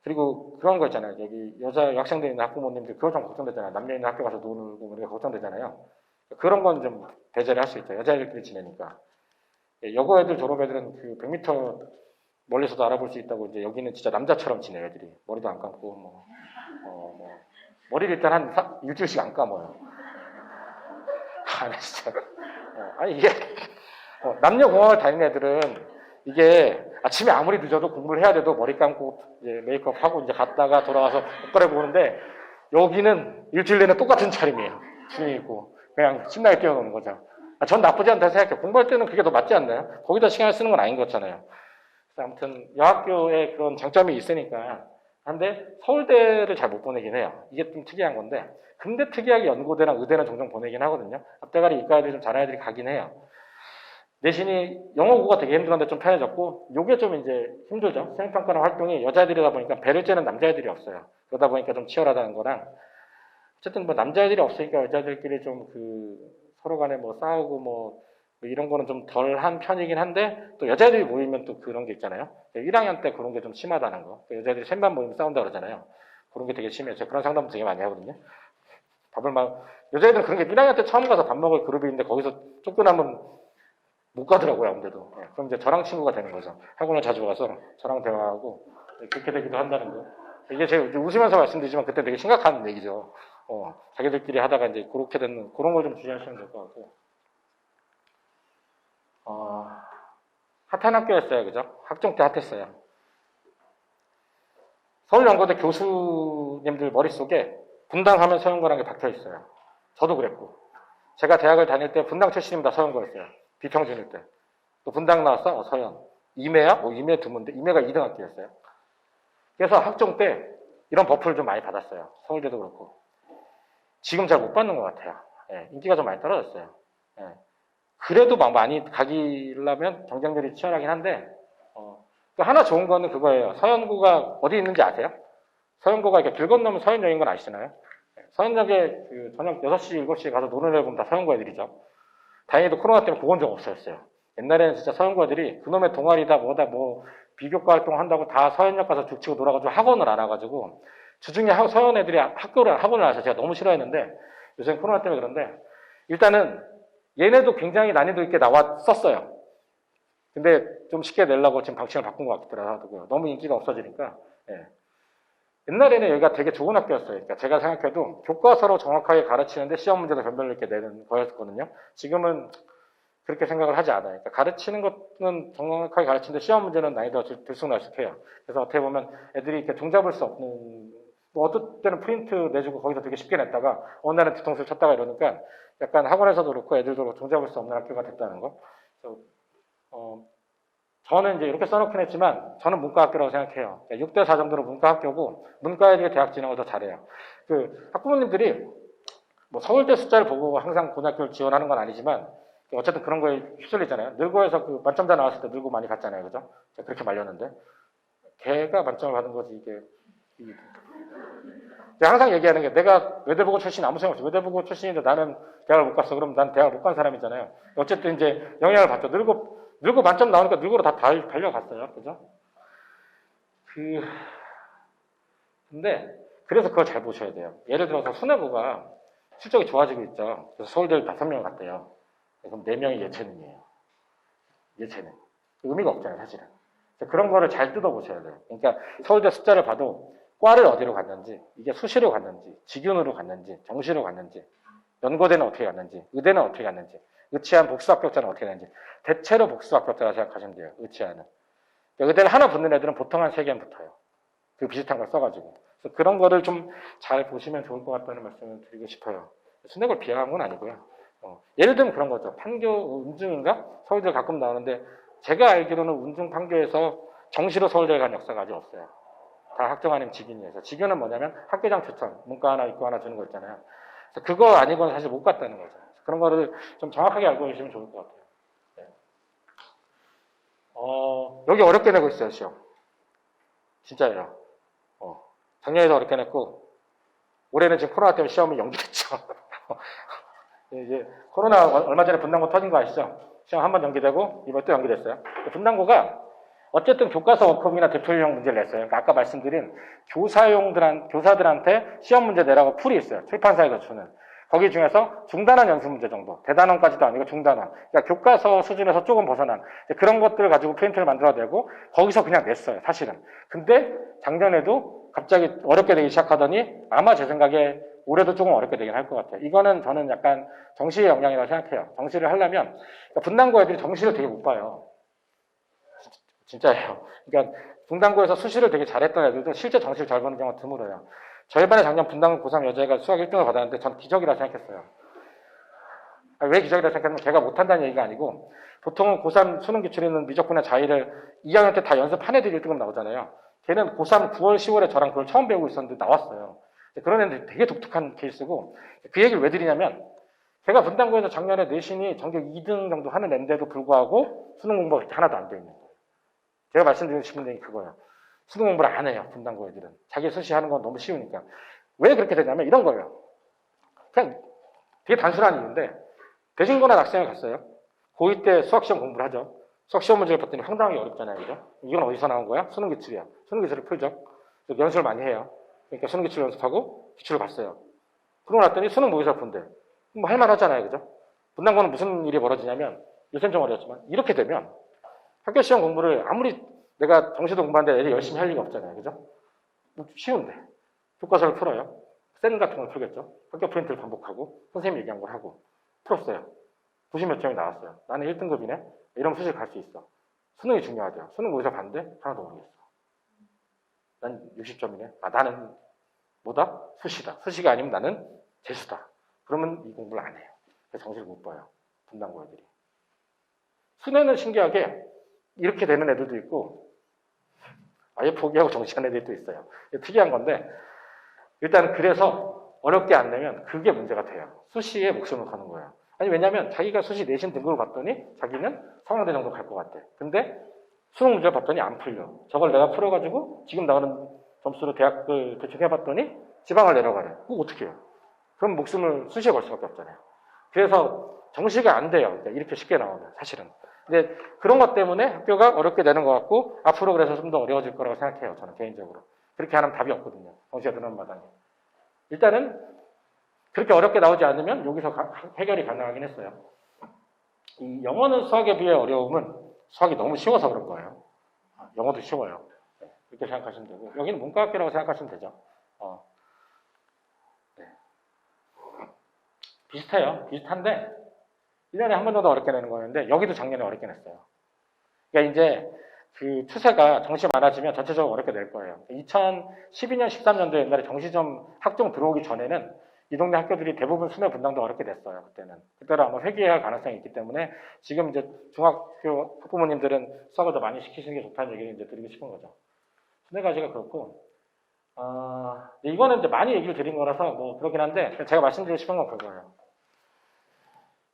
그리고 그런 거 있잖아요. 여기 여자 학생들 있는 학부모님들 그거 좀 걱정되잖아요. 남녀 있는 학교 가서 놀고 이런 게 걱정되잖아요. 그런 건 좀 배제를 할 수 있죠. 여자애들끼리 지내니까. 여고 애들 졸업 애들은 그 100m 멀리서도 알아볼 수 있다고 이제 여기는 진짜 남자처럼 지내요, 애들이. 머리도 안 감고 머리를 일단 한 일주일씩 안 감아요. 진짜. 아니 이게 남녀 공학을 다니는 애들은 이게 아침에 아무리 늦어도 공부를 해야 돼도 머리 감고 이제 메이크업 하고 이제 갔다가 돌아와서 옷 갈아입고 오는데 여기는 일주일 내내 똑같은 차림이에요. 주둥이 있고 그냥 신나게 뛰어노는 거죠. 전 나쁘지 않다고 생각해요. 공부할 때는 그게 더 맞지 않나요? 거기다 시간을 쓰는 건 아닌 거잖아요. 그래서 아무튼 여학교에 그런 장점이 있으니까 한데 서울대를 잘 못 보내긴 해요. 이게 좀 특이한 건데 근데 특이하게 연고대랑 의대는 종종 보내긴 하거든요. 앞대가리 이과애들이 좀 잘하는 애들이 가긴 해요. 내신이 영어 공부가 되게 힘들었는데 좀 편해졌고 요게 좀 이제 힘들죠. 수행평가나 활동이 여자애들이다 보니까 배를 째는 남자애들이 없어요. 그러다 보니까 좀 치열하다는 거랑 어쨌든 뭐 남자애들이 없으니까 여자애들끼리 좀 그 서로 간에 뭐 싸우고 뭐 이런 거는 좀 덜한 편이긴 한데 또 여자애들이 모이면 또 그런 게 있잖아요. 1학년 때 그런 게 좀 심하다는 거. 여자애들이 셋만 모이면 싸운다 그러잖아요. 그런 게 되게 심해요. 제가 그런 상담도 되게 많이 하거든요. 밥을 막 여자애들은 그런 게 1학년 때 처음 가서 밥 먹을 그룹이 있는데 거기서 쫓겨나면 못 가더라고요, 아무데도. 그럼 이제 저랑 친구가 되는 거죠. 학원을 자주 가서 저랑 대화하고 그렇게 되기도 한다는 거. 이게 제가 웃으면서 말씀드리지만 그때 되게 심각한 얘기죠. 자기들끼리 하다가 이제 그렇게 되는 그런 걸 좀 주의하시면 될 것 같고. 핫한 학교였어요, 그죠? 학종 때 핫했어요. 서울연고대 교수님들 머릿속에 분당하면 서연고라는 게 박혀 있어요. 저도 그랬고. 제가 대학을 다닐 때 분당 출신이면 다 서연고였어요. 비평준일 때. 또 분당 나왔어? 서연. 임해야? 임해 드문데 임해가 2등 학교였어요. 그래서 학종 때 이런 버프를 좀 많이 받았어요. 서울대도 그렇고. 지금 잘 못 받는 것 같아요. 인기가 좀 많이 떨어졌어요. 그래도 막 많이 가기려면 경쟁률이 치열하긴 한데 하나 좋은 거는 그거예요. 서연고가 어디 있는지 아세요? 서연고가 이렇게 길 건너면 서연역인 건 아시잖아요. 서연역에 그 저녁 6시, 7시에 가서 노는 애들 보면 다 서연고 애들이죠. 다행히도 코로나 때문에 그건 좀 없어졌어요. 옛날에는 진짜 서연고 애들이 그놈의 동아리다 뭐다 뭐 비교과 활동 한다고 다 서연역 가서 죽치고 놀아가지고 학원을 안 와가지고 주중에 서연 애들이 학원을 와서 제가 너무 싫어했는데 요새는 코로나 때문에 그런데 일단은 얘네도 굉장히 난이도 있게 나왔었어요. 근데 좀 쉽게 내려고 지금 방침을 바꾼 것 같더라고요. 너무 인기가 없어지니까. 옛날에는 여기가 되게 좋은 학교였어요. 그러니까 제가 생각해도 교과서로 정확하게 가르치는데 시험 문제도 변별로 이렇게 내는 거였거든요. 지금은 그렇게 생각을 하지 않아요. 그러니까 가르치는 것은 정확하게 가르치는데 시험 문제는 난이도가 들쑥날쑥해요. 그래서 어떻게 보면 애들이 이렇게 종잡을 수 없는, 뭐 어떨 때는 프린트 내주고 거기서 되게 쉽게 냈다가 어느 날은 뒤통수를 쳤다가 이러니까 약간 학원에서도 그렇고 애들도 종잡을 수 없는 학교가 됐다는 거. 그래서 저는 이제 이렇게 써놓긴 했지만 저는 문과학교라고 생각해요. 6대4 정도로 문과학교고 문과 애들이 대학 진학을 더 잘해요. 그 학부모님들이 뭐 서울대 숫자를 보고 항상 고등학교를 지원하는 건 아니지만 어쨌든 그런 거에 휩쓸리잖아요. 늘고에서 그 만점자 나왔을 때 늘고 많이 갔잖아요. 그죠? 제가 그렇게 말렸는데 걔가 만점을 받은 거지 이게. 제가 항상 얘기하는 게 내가 외대부고 출신 아무 생각 없어. 외대부고 출신인데 나는 대학을 못 갔어. 그럼 난 대학을 못 간 사람이잖아요. 어쨌든 이제 영향을 받죠. 늘고 만점 나오니까 늘고로 다 달려갔어요. 그죠? 근데 그래서 그걸 잘 보셔야 돼요. 예를 들어서 수뇌부가 실적이 좋아지고 있죠. 그래서 서울대를 5명 갔대요. 그럼 4명이 예체능이에요. 예체능. 의미가 없잖아요, 사실은. 그런 거를 잘 뜯어보셔야 돼요. 그러니까 서울대 숫자를 봐도 과를 어디로 갔는지, 이게 수시로 갔는지, 직윤으로 갔는지, 정시로 갔는지, 연고대는 어떻게 갔는지, 의대는 어떻게 갔는지, 의치한 복수 합격자는 어떻게 되는지, 대체로 복수 합격자라 생각하시면 돼요, 의치하는. 의대를 하나 붙는 애들은 보통 한 3개는 붙어요. 그 비슷한 걸 써가지고. 그래서 그런 거를 좀 잘 보시면 좋을 것 같다는 말씀을 드리고 싶어요. 순회를 비하한 건 아니고요. 예를 들면 그런 거죠. 판교, 운중인가? 서울대 가끔 나오는데, 제가 알기로는 운중 판교에서 정시로 서울대에 간 역사가 아직 없어요. 다 학종 아니면 직인이어서. 직인은 뭐냐면 학교장 추천, 문과 하나, 이과 하나 주는 거 있잖아요. 그래서 그거 아니고는 사실 못 갔다는 거죠. 그런 거를 좀 정확하게 알고 계시면 좋을 것 같아요. 네. 여기 어렵게 내고 있어요, 시험. 진짜예요. 작년에도 어렵게 냈고, 올해는 지금 코로나 때문에 시험이 연기됐죠. 이제 코로나 얼마 전에 분당고 터진 거 아시죠? 시험 한 번 연기되고, 이번 또 연기됐어요. 분당고가 어쨌든 교과서 워크북이나 튜토리얼형 문제를 냈어요. 그러니까 아까 말씀드린 교사들한테 시험 문제 내라고 풀이 있어요. 출판사에서 주는. 거기 중에서 중단원 연습 문제 정도. 대단원까지도 아니고 중단원. 그러니까 교과서 수준에서 조금 벗어난 그런 것들을 가지고 프린트를 만들어내고 거기서 그냥 냈어요. 사실은. 근데 작년에도 갑자기 어렵게 되기 시작하더니 아마 제 생각에 올해도 조금 어렵게 되긴 할 것 같아요. 이거는 저는 약간 정시의 영향이라고 생각해요. 정시를 하려면 그러니까 분당고 애들이 정시를 되게 못 봐요. 진짜예요. 그러니까 분당고에서 수시를 되게 잘했던 애들도 실제 정시를 잘 보는 경우가 드물어요. 저희 반에 작년 분당고 고3 여자애가 수학 1등을 받았는데 전 기적이라 생각했어요. 왜 기적이라 생각했냐면 걔가 못한다는 얘기가 아니고 보통은 고3 수능 기출에는 미적분의 자의를 2학년 때 다 연습한 애들이 1등급 나오잖아요. 걔는 고3 9월, 10월에 저랑 그걸 처음 배우고 있었는데 나왔어요. 그런 애들 되게 독특한 케이스고 그 얘기를 왜 드리냐면 제가 분당고에서 작년에 내신이 전교 2등 정도 하는 애인데도 불구하고 수능 공부가 하나도 안 돼 있는 거예요. 제가 말씀드리고 싶은 얘기 그거예요. 수능 공부를 안 해요, 분당고 애들은. 자기 수시 하는 건 너무 쉬우니까. 왜 그렇게 되냐면 이런 거예요. 그냥 되게 단순한 이유인데, 대신고난 학생을 갔어요. 고2 때 수학시험 공부를 하죠. 수학시험 문제를 봤더니 황당하게 어렵잖아요, 그죠? 이건 어디서 나온 거야? 수능 기출이야. 수능 기출을 풀죠. 연습을 많이 해요. 그러니까 수능 기출 연습하고 기출을 봤어요. 그러고 났더니 수능 모의고사 푼대. 뭐 할만하잖아요, 그죠? 분당고는 무슨 일이 벌어지냐면, 요새는 좀 어렵지만, 이렇게 되면 학교 시험 공부를 아무리 내가 정시도 공부하는데 애들이 열심히 할 리가 없잖아요. 그죠? 쉬운데. 교과서를 풀어요. 쌤 같은 걸 풀겠죠. 학교 프린트를 반복하고 선생님이 얘기한 걸 하고 풀었어요. 90몇 점이 나왔어요. 나는 1등급이네. 이러면 수시 갈 수 있어. 수능이 중요하대요. 수능 모의고사 봤는데 하나도 모르겠어. 난 60점이네. 아, 나는 뭐다? 수시다. 수시가 아니면 나는 재수다. 그러면 이 공부를 안 해요. 그래서 정시를 못 봐요. 분당고 애들이. 수능은 신기하게 이렇게 되는 애들도 있고 아예 포기하고 정시하는 애들도 있어요. 특이한 건데 일단 그래서 어렵게 안 내면 그게 문제가 돼요. 수시에 목숨을 거는 거예요. 아니 왜냐면 자기가 수시 내신 등급을 봤더니 자기는 상황대 정도 갈 것 같아. 근데 수능 문제를 봤더니 안 풀려. 저걸 내가 풀어가지고 지금 나오는 점수로 대학을 대충 해봤더니 지방을 내려가래. 그거 어떻게 해요? 그럼 목숨을 수시에 걸 수밖에 없잖아요. 그래서 정시가 안 돼요. 이렇게 쉽게 나오면 사실은. 근데 그런 것 때문에 학교가 어렵게 되는 것 같고 앞으로 그래서 좀 더 어려워질 거라고 생각해요. 저는 개인적으로. 그렇게 하면 답이 없거든요. 정시가 드는 마당에. 일단은 그렇게 어렵게 나오지 않으면 여기서 해결이 가능하긴 했어요. 이 영어는 수학에 비해 어려움은 수학이 너무 쉬워서 그런 거예요. 영어도 쉬워요. 네, 그렇게 생각하시면 되고 여기는 문과학교라고 생각하시면 되죠. 네. 비슷해요. 비슷한데 1년에 한 번 정도 어렵게 내는 거였는데 여기도 작년에 어렵게 냈어요. 그러니까 이제 그 추세가 정시 많아지면 전체적으로 어렵게 낼 거예요. 2012년, 13년도 옛날에 정시점 학종 들어오기 전에는 이 동네 학교들이 대부분 수능 분당도 어렵게 냈어요. 그때는. 그때는 아마 회귀할 가능성이 있기 때문에 지금 이제 중학교 학부모님들은 수학을 더 많이 시키시는 게 좋다는 얘기를 이제 드리고 싶은 거죠. 네 가지가 그렇고, 이거는 이제 많이 얘기를 드린 거라서 뭐 그렇긴 한데 제가 말씀드리고 싶은 건 그거예요.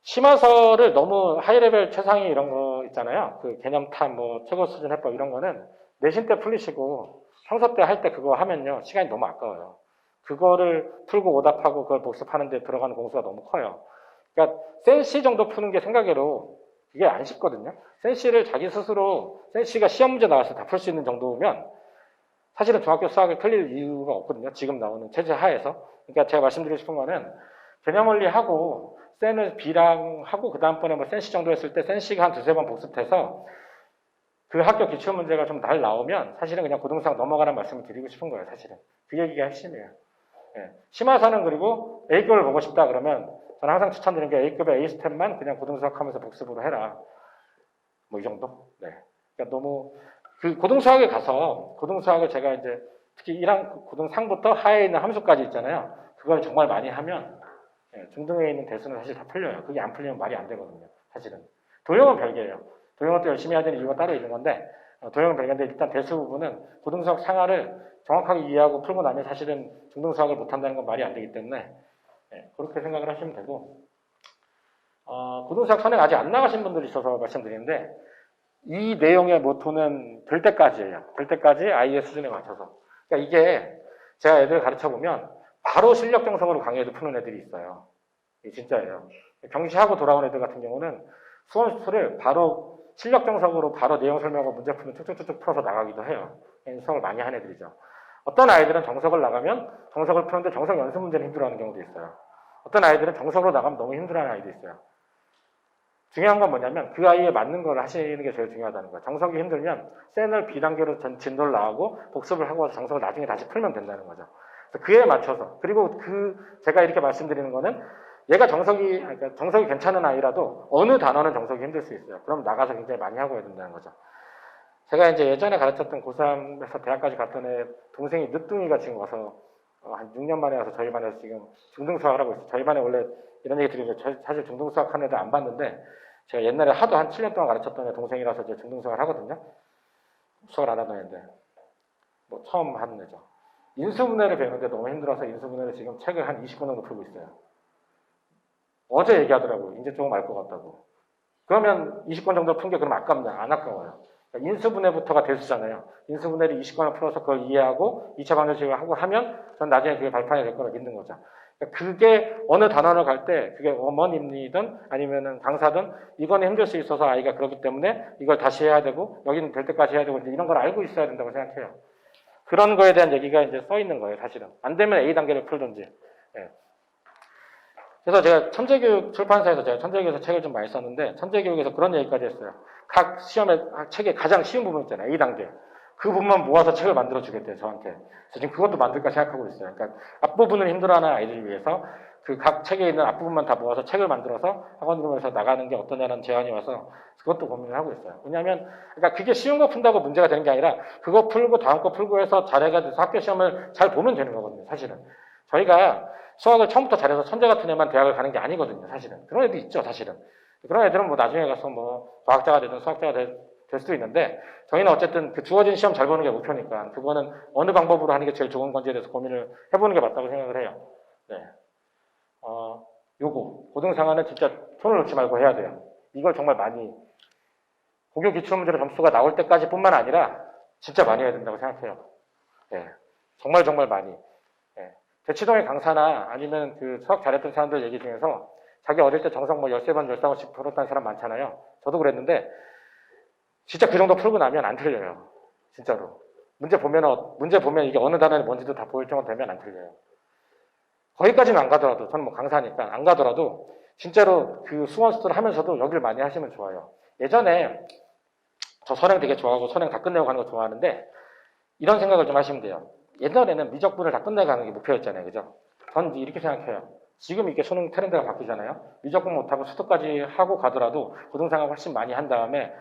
심화서를 너무 하이레벨 최상위 이런 거 있잖아요. 그 개념탑, 뭐 최고 수준 해법 이런 거는 내신 때 풀리시고 평소 때 할 때 그거 하면요 시간이 너무 아까워요. 그거를 풀고 오답하고 그걸 복습하는 데 들어가는 공수가 너무 커요. 그러니까 센시 정도 푸는 게 생각외로 이게 안 쉽거든요. 센시를 자기 스스로 센시가 시험 문제 나와서 다 풀 수 있는 정도면 사실은 중학교 수학을 틀릴 이유가 없거든요. 지금 나오는 체제 하에서. 그러니까 제가 말씀드리고 싶은 거는 개념 원리하고 센을 B랑 하고 그 다음번에 뭐 센시 정도 했을 때 센시가 한 두세 번 복습해서 그 학교 기출 문제가 좀 잘 나오면 사실은 그냥 고등수학 넘어가라는 말씀을 드리고 싶은 거예요. 사실은. 그 얘기가 핵심이에요. 네. 심화서는 그리고 A급을 보고 싶다 그러면 저는 항상 추천드리는 게 A급의 A스텝만 그냥 고등수학 하면서 복습으로 해라. 뭐 이 정도? 네. 그러니까 너무 그 고등수학에 가서 고등수학을 제가 이제 특히 1학 고등상부터 하에 있는 함수까지 있잖아요. 그걸 정말 많이 하면 중등에 있는 대수는 사실 다 풀려요. 그게 안 풀리면 말이 안 되거든요. 사실은. 도형은 별개예요. 도형은 또 열심히 해야 되는 이유가 따로 있는 건데 도형은 별개인데 일단 대수 부분은 고등수학 상하를 정확하게 이해하고 풀고 나면 사실은 중등수학을 못한다는 건 말이 안 되기 때문에 그렇게 생각을 하시면 되고 고등수학 선행 아직 안 나가신 분들이 있어서 말씀드리는데 이 내용의 모토는 될 때까지예요. 될 때까지 아이의 수준에 맞춰서. 그러니까 이게 제가 애들 가르쳐보면 바로 실력 정성으로 강의해도 푸는 애들이 있어요. 이게 진짜예요. 경시하고 돌아온 애들 같은 경우는 수험수를 바로 실력 정석으로 바로 내용 설명하고 문제 풀면 쭉쭉쭉 풀어서 나가기도 해요. 수학을 많이 한 애들이죠. 어떤 아이들은 정석을 나가면 정석을 푸는데 정석 연습 문제를 힘들어하는 경우도 있어요. 어떤 아이들은 정석으로 나가면 너무 힘들어하는 아이도 있어요. 중요한 건 뭐냐면 그 아이에 맞는 걸 하시는 게 제일 중요하다는 거예요. 정석이 힘들면 쌤을 B단계로 진도를 나가고 복습을 하고 정석을 나중에 다시 풀면 된다는 거죠. 그에 맞춰서. 그리고 제가 이렇게 말씀드리는 거는 얘가 그러니까 정석이 괜찮은 아이라도 어느 단어는 정석이 힘들 수 있어요. 그럼 나가서 굉장히 많이 하고 해야 된다는 거죠. 제가 이제 예전에 가르쳤던 고3에서 대학까지 갔던 애 동생이 늦둥이가 지금 와서 한 6년 만에 와서 저희 반에서 지금 중등수학을 하고 있어요. 저희 반에 원래 이런 얘기 드리면 사실 중등수학 하는 애들 안 봤는데 제가 옛날에 하도 한 7년 동안 가르쳤던 애 동생이라서 이제 중등수학을 하거든요. 수학을 안 하던 애인데 뭐 처음 하는 애죠. 인수분해를 배우는데 너무 힘들어서 인수분해를 지금 책을 한 20권 정도 풀고 있어요. 어제 얘기하더라고요. 이제 조금 알 것 같다고. 그러면 20권 정도 푼 게 그럼 아깝냐? 안 아까워요. 그러니까 인수분해부터가 대수잖아요. 인수분해를 20권을 풀어서 그걸 이해하고 2차 방정식을 하고 하면 전 나중에 그게 발판이 될 거라 믿는 거죠. 그러니까 그게 어느 단원을 갈 때 그게 어머님이든 아니면은 강사든 이거는 힘들 수 있어서 아이가 그렇기 때문에 이걸 다시 해야 되고 여기는 될 때까지 해야 되고 이런 걸 알고 있어야 된다고 생각해요. 그런 거에 대한 얘기가 이제 써 있는 거예요, 사실은. 안 되면 A 단계를 풀든지. 예. 그래서 제가 천재교육 출판사에서 제가 천재교육에서 책을 좀 많이 썼는데 천재교육에서 그런 얘기까지 했어요. 각 시험의 책의 가장 쉬운 부분 있잖아요. A 단계. 그 부분만 모아서 책을 만들어 주겠대요, 저한테. 그래서 지금 그것도 만들까 생각하고 있어요. 그러니까 앞부분을 힘들어하는 아이들을 위해서 그 각 책에 있는 앞부분만 다 모아서 책을 만들어서 학원으로에서 나가는 게 어떠냐는 제안이 와서 그것도 고민을 하고 있어요. 왜냐하면 그러니까 그게 쉬운 거 푼다고 문제가 되는 게 아니라 그거 풀고 다음 거 풀고 해서 잘해가지고 학교 시험을 잘 보면 되는 거거든요, 사실은. 저희가 수학을 처음부터 잘해서 천재 같은 애만 대학을 가는 게 아니거든요, 사실은. 그런 애도 있죠, 사실은. 그런 애들은 뭐 나중에 가서 뭐 과학자가 되든 수학자가 될 수도 있는데 저희는 어쨌든 그 주어진 시험 잘 보는 게 목표니까 그거는 어느 방법으로 하는 게 제일 좋은 건지에 대해서 고민을 해보는 게 맞다고 생각을 해요. 네. 요거 고등상하는 진짜 손을 놓지 말고 해야 돼요. 이걸 정말 많이 고교 기출문제로 점수가 나올 때까지 뿐만 아니라 진짜 많이 해야 된다고 생각해요. 네. 정말 많이. 네. 대치동의 강사나 아니면 그 수학 잘했던 사람들 얘기 중에서 자기 어릴 때 정석 뭐 13번, 15번씩 풀었다는 사람 많잖아요. 저도 그랬는데 진짜 그 정도 풀고 나면 안 틀려요. 진짜로. 문제 보면 이게 어느 단어에 뭔지도 다 보일 정도 되면 안 틀려요. 거기까지는 안 가더라도, 저는 뭐 강사니까 안 가더라도, 진짜로 그 수원 스토를 하면서도 여기를 많이 하시면 좋아요. 예전에, 저 선행 되게 좋아하고 선행 다 끝내고 가는 거 좋아하는데, 이런 생각을 좀 하시면 돼요. 예전에는 미적분을 다 끝내고 가는 게 목표였잖아요. 그죠? 전 이렇게 생각해요. 지금 이렇게 수능 트렌드가 바뀌잖아요. 미적분 못하고 수도까지 하고 가더라도 고등상을 훨씬 많이 한 다음에,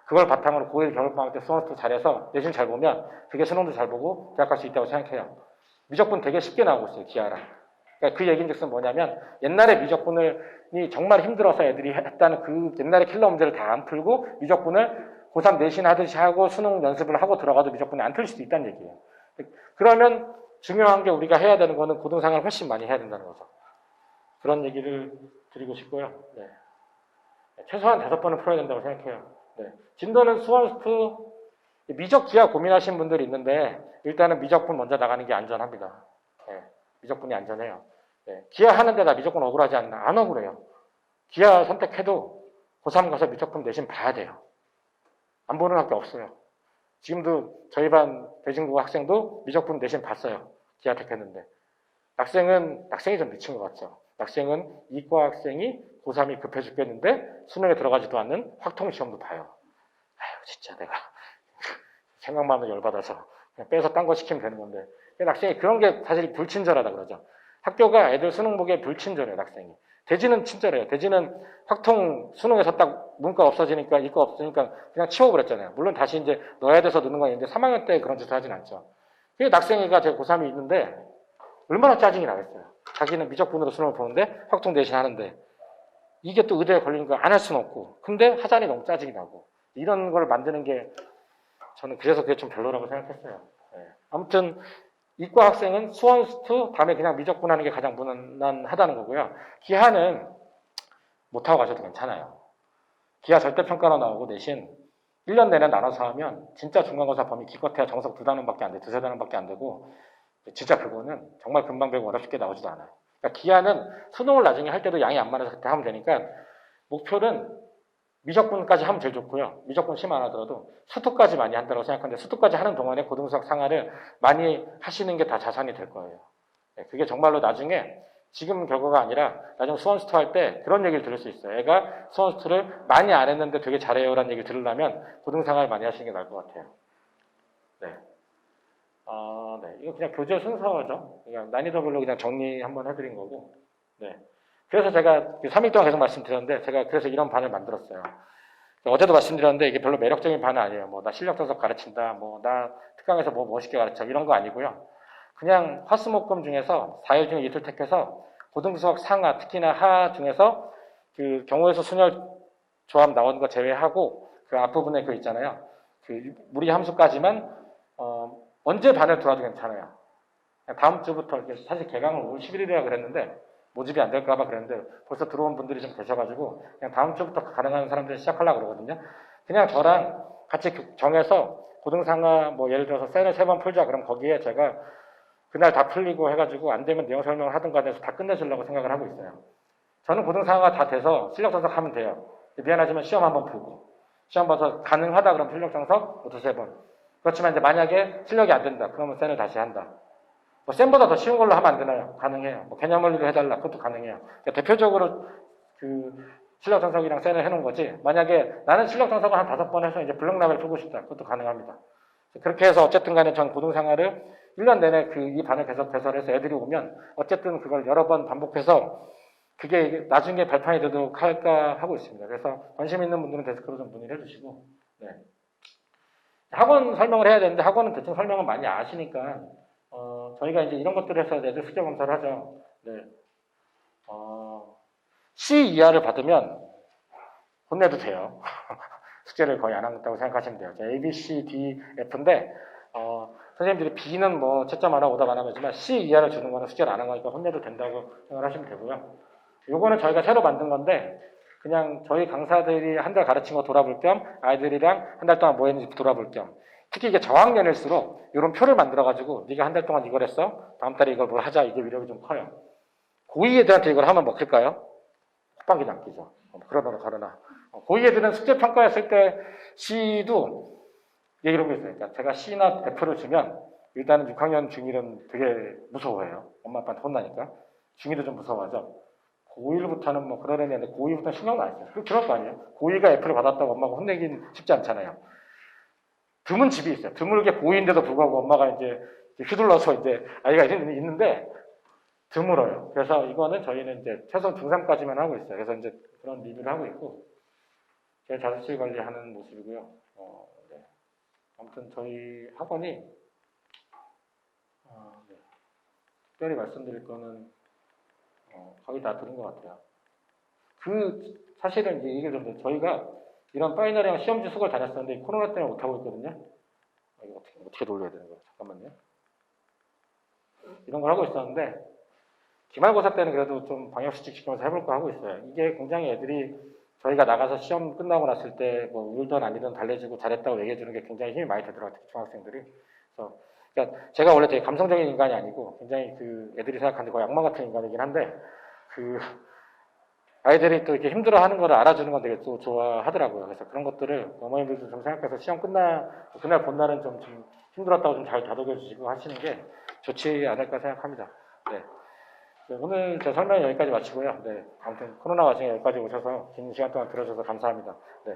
그걸 바탕으로 고1 겨울방학 때 수원 스토 잘해서 내신 잘 보면, 그게 수능도 잘 보고 대학 갈 수 있다고 생각해요. 미적분 되게 쉽게 나오고 있어요. 기하랑. 그러니까 그 얘기인즉슨 뭐냐면 옛날에 미적분이 정말 힘들어서 애들이 했다는 그 옛날에 킬러 문제를 다 안 풀고 미적분을 고3 내신 하듯이 하고 수능 연습을 하고 들어가도 미적분이 안 틀릴 수도 있다는 얘기예요. 그러면 중요한 게 우리가 해야 되는 거는 고등상을 훨씬 많이 해야 된다는 거죠. 그런 얘기를 드리고 싶고요. 네. 최소한 5번은 풀어야 된다고 생각해요. 네. 진도는 수원스트 미적 기하 고민하시는 분들이 있는데 일단은 미적분 먼저 나가는 게 안전합니다. 네. 미적분이 안전해요. 네. 기하 하는데 나 미적분 억울하지 않나? 안 억울해요. 기하 선택해도 고3 가서 미적분 내신 봐야 돼요. 안 보는 학교 없어요. 지금도 저희 반 대진국 학생도 미적분 내신 봤어요. 기하 택했는데. 낙생이 좀 미친 것 같죠. 낙생은 이과 학생이 고3이 급해 죽겠는데 수능에 들어가지도 않는 확통시험도 봐요. 아유, 진짜 내가 생각만 하면 열받아서 그냥 빼서 딴 거 시키면 되는 건데. 낙생이 그런 게 사실 불친절하다 그러죠. 학교가 애들 수능 보기에 불친절해요, 낙생이. 대지는 친절해요. 대지는 확통 수능에서 딱 문과 없어지니까 이과 없으니까 그냥 치워버렸잖아요. 물론 다시 이제 넣어야 돼서 넣는 건 있는데 3학년 때 그런 짓을 하진 않죠. 그게 낙생이가 제 고3이 있는데 얼마나 짜증이 나겠어요. 자기는 미적분으로 수능을 보는데 확통 대신 하는데 이게 또 의대에 걸리니까 안 할 수는 없고 근데 하자니 너무 짜증이 나고 이런 걸 만드는 게 저는 그래서 그게 좀 별로라고 생각했어요. 네. 아무튼 이과 학생은 수원스투 다음에 그냥 미적분 하는 게 가장 무난하다는 거고요. 기하는 못하고 가셔도 괜찮아요. 기하 절대평가로 나오고 대신 1년 내내 나눠서 하면 진짜 중간고사 범위 기껏해야 정석 2단원밖에 안 돼, 2~3단원밖에 안 되고 진짜 그거는 정말 금방 배우고 어렵게 나오지도 않아요. 그러니까 기하는 수능을 나중에 할 때도 양이 안 많아서 그때 하면 되니까 목표는 미적분까지 하면 제일 좋고요. 미적분 심 안 하더라도 수투까지 많이 한다고 생각하는데 수투까지 하는 동안에 고등수학 상하를 많이 하시는 게 다 자산이 될 거예요. 네, 그게 정말로 나중에 지금 결과가 아니라 나중에 수원수투 할 때 그런 얘기를 들을 수 있어요. 애가 수원수투를 많이 안 했는데 되게 잘해요라는 얘기를 들으려면 고등상하를 많이 하시는 게 나을 것 같아요. 네. 네. 이거 그냥 교재 순서죠. 그냥 난이도별로 그냥 정리 한번 해드린 거고. 네. 그래서 제가 3일 동안 계속 말씀드렸는데, 제가 그래서 이런 반을 만들었어요. 어제도 말씀드렸는데, 이게 별로 매력적인 반은 아니에요. 뭐, 나 실력 분석 가르친다, 뭐, 나 특강에서 뭐 멋있게 가르쳐, 이런 거 아니고요. 그냥 화수목금 중에서 4일 중에 이틀 택해서 고등수학 상하, 특히나 하 중에서 그 경우에서 순열 조합 나오는 거 제외하고 그 앞부분에 그 있잖아요. 그 무리 함수까지만 언제 반을 들어와도 괜찮아요. 다음 주부터 사실 개강을 올 11일이라 그랬는데 모집이 안 될까봐 그랬는데 벌써 들어온 분들이 좀 계셔가지고 그냥 다음 주부터 가능한 사람들이 시작하려고 그러거든요. 그냥 저랑 같이 정해서 고등상하 뭐 예를 들어서 셀을 3번 풀자 그럼 거기에 제가 그날 다 풀리고 해가지고 안 되면 내용 설명을 하든가 해서 다 끝내주려고 생각을 하고 있어요. 저는 고등상하가 다 돼서 실력 분석하면 돼요. 미안하지만 시험 한번 풀고 시험 봐서 가능하다 그러면 실력 분석 두세 번. 그렇지만 이제 만약에 실력이 안 된다 그러면 셀을 다시 한다. 뭐 쌤보다 더 쉬운 걸로 하면 안 되나요? 가능해요. 뭐 개념 원리로 해달라 그것도 가능해요. 그러니까 대표적으로 그 실력 분석이랑 셀을 해놓은 거지. 만약에 나는 실력 분석을 한 5번 해서 이제 블록라벨 풀고 싶다. 그것도 가능합니다. 그렇게 해서 어쨌든 간에 전 고등상하를 1년 내내 이 반을 계속 개설해서 애들이 오면 어쨌든 그걸 여러 번 반복해서 그게 나중에 발판이 되도록 할까 하고 있습니다. 그래서 관심 있는 분들은 데스크로 좀 문의를 해주시고, 네. 학원 설명을 해야 되는데 학원은 대충 설명은 많이 아시니까 저희가 이제 이런 것들을 해서 애들 숙제 검사를 하죠. 네. C 이하를 받으면 혼내도 돼요. 숙제를 거의 안 한다고 생각하시면 돼요. A, B, C, D, F인데 선생님들이 B는 뭐 채점 안 하고 오답 안 하면 되지만 C 이하를 주는 거는 숙제를 안 한 거니까 혼내도 된다고 생각하시면 되고요. 요거는 저희가 새로 만든 건데 그냥 저희 강사들이 한 달 가르친 거 돌아볼 겸 아이들이랑 한 달 동안 뭐 했는지 돌아볼 겸 특히 이게 저학년일수록 이런 표를 만들어가지고 네가 한 달 동안 이걸 했어? 다음 달에 이걸 뭘 하자. 이게 위력이 좀 커요. 고2 애들한테 이걸 하면 먹힐까요? 콧방귀도 안 끼죠. 그러나. 고2 애들은 숙제 평가했을 때 C도 이런 게 있어요. 그러니까 제가 C나 F를 주면 일단은 6학년 중1은 되게 무서워해요. 엄마 아빠한테 혼나니까. 중2도 좀 무서워하죠. 고1부터는 뭐 그러려는데 고2부터는 신경도 안 써요. 그럴 거 아니에요. 고2가 F를 받았다고 엄마가 혼내긴 쉽지 않잖아요. 드문 집이 있어요. 드물게 고2인데도 불구하고 엄마가 이제 휘둘러서 이제 아이가 있는데 드물어요. 그래서 이거는 저희는 이제 최소 중3까지만 하고 있어요. 그래서 이제 그런 리뷰를 하고 있고 제가 자습실 관리하는 모습이고요. 네. 아무튼 저희 학원이 네. 특별히 말씀드릴 거는 거의 다 들은 것 같아요. 사실은 이제 얘기를 좀 저희가 이런 파이널이랑 시험지 수업을 다녔었는데 코로나 때문에 못하고 있거든요. 이거 어떻게 돌려야 되는 거예요? 잠깐만요. 이런 걸 하고 있었는데 기말고사 때는 그래도 좀 방역수칙 지키면서 해볼까 하고 있어요. 이게 굉장히 애들이 저희가 나가서 시험 끝나고 났을 때 뭐 울던 아니든 달래주고 잘했다고 얘기해주는 게 굉장히 힘이 많이 되더라고요. 특히 중학생들이. 그래서 그러니까 제가 원래 되게 감성적인 인간이 아니고 굉장히 그 애들이 생각하는 거의 악마 같은 인간이긴 한데 그 아이들이 또 이렇게 힘들어하는 거를 알아주는 건 되게 또 좋아하더라고요. 그래서 그런 것들을 어머님들도 좀 생각해서 시험 그날 본 날은 좀 힘들었다고 좀 잘 다독여 주시고 하시는 게 좋지 않을까 생각합니다. 네. 오늘 제 설명은 여기까지 마치고요. 네. 아무튼 코로나 와중에 여기까지 오셔서 긴 시간 동안 들어주셔서 감사합니다. 네.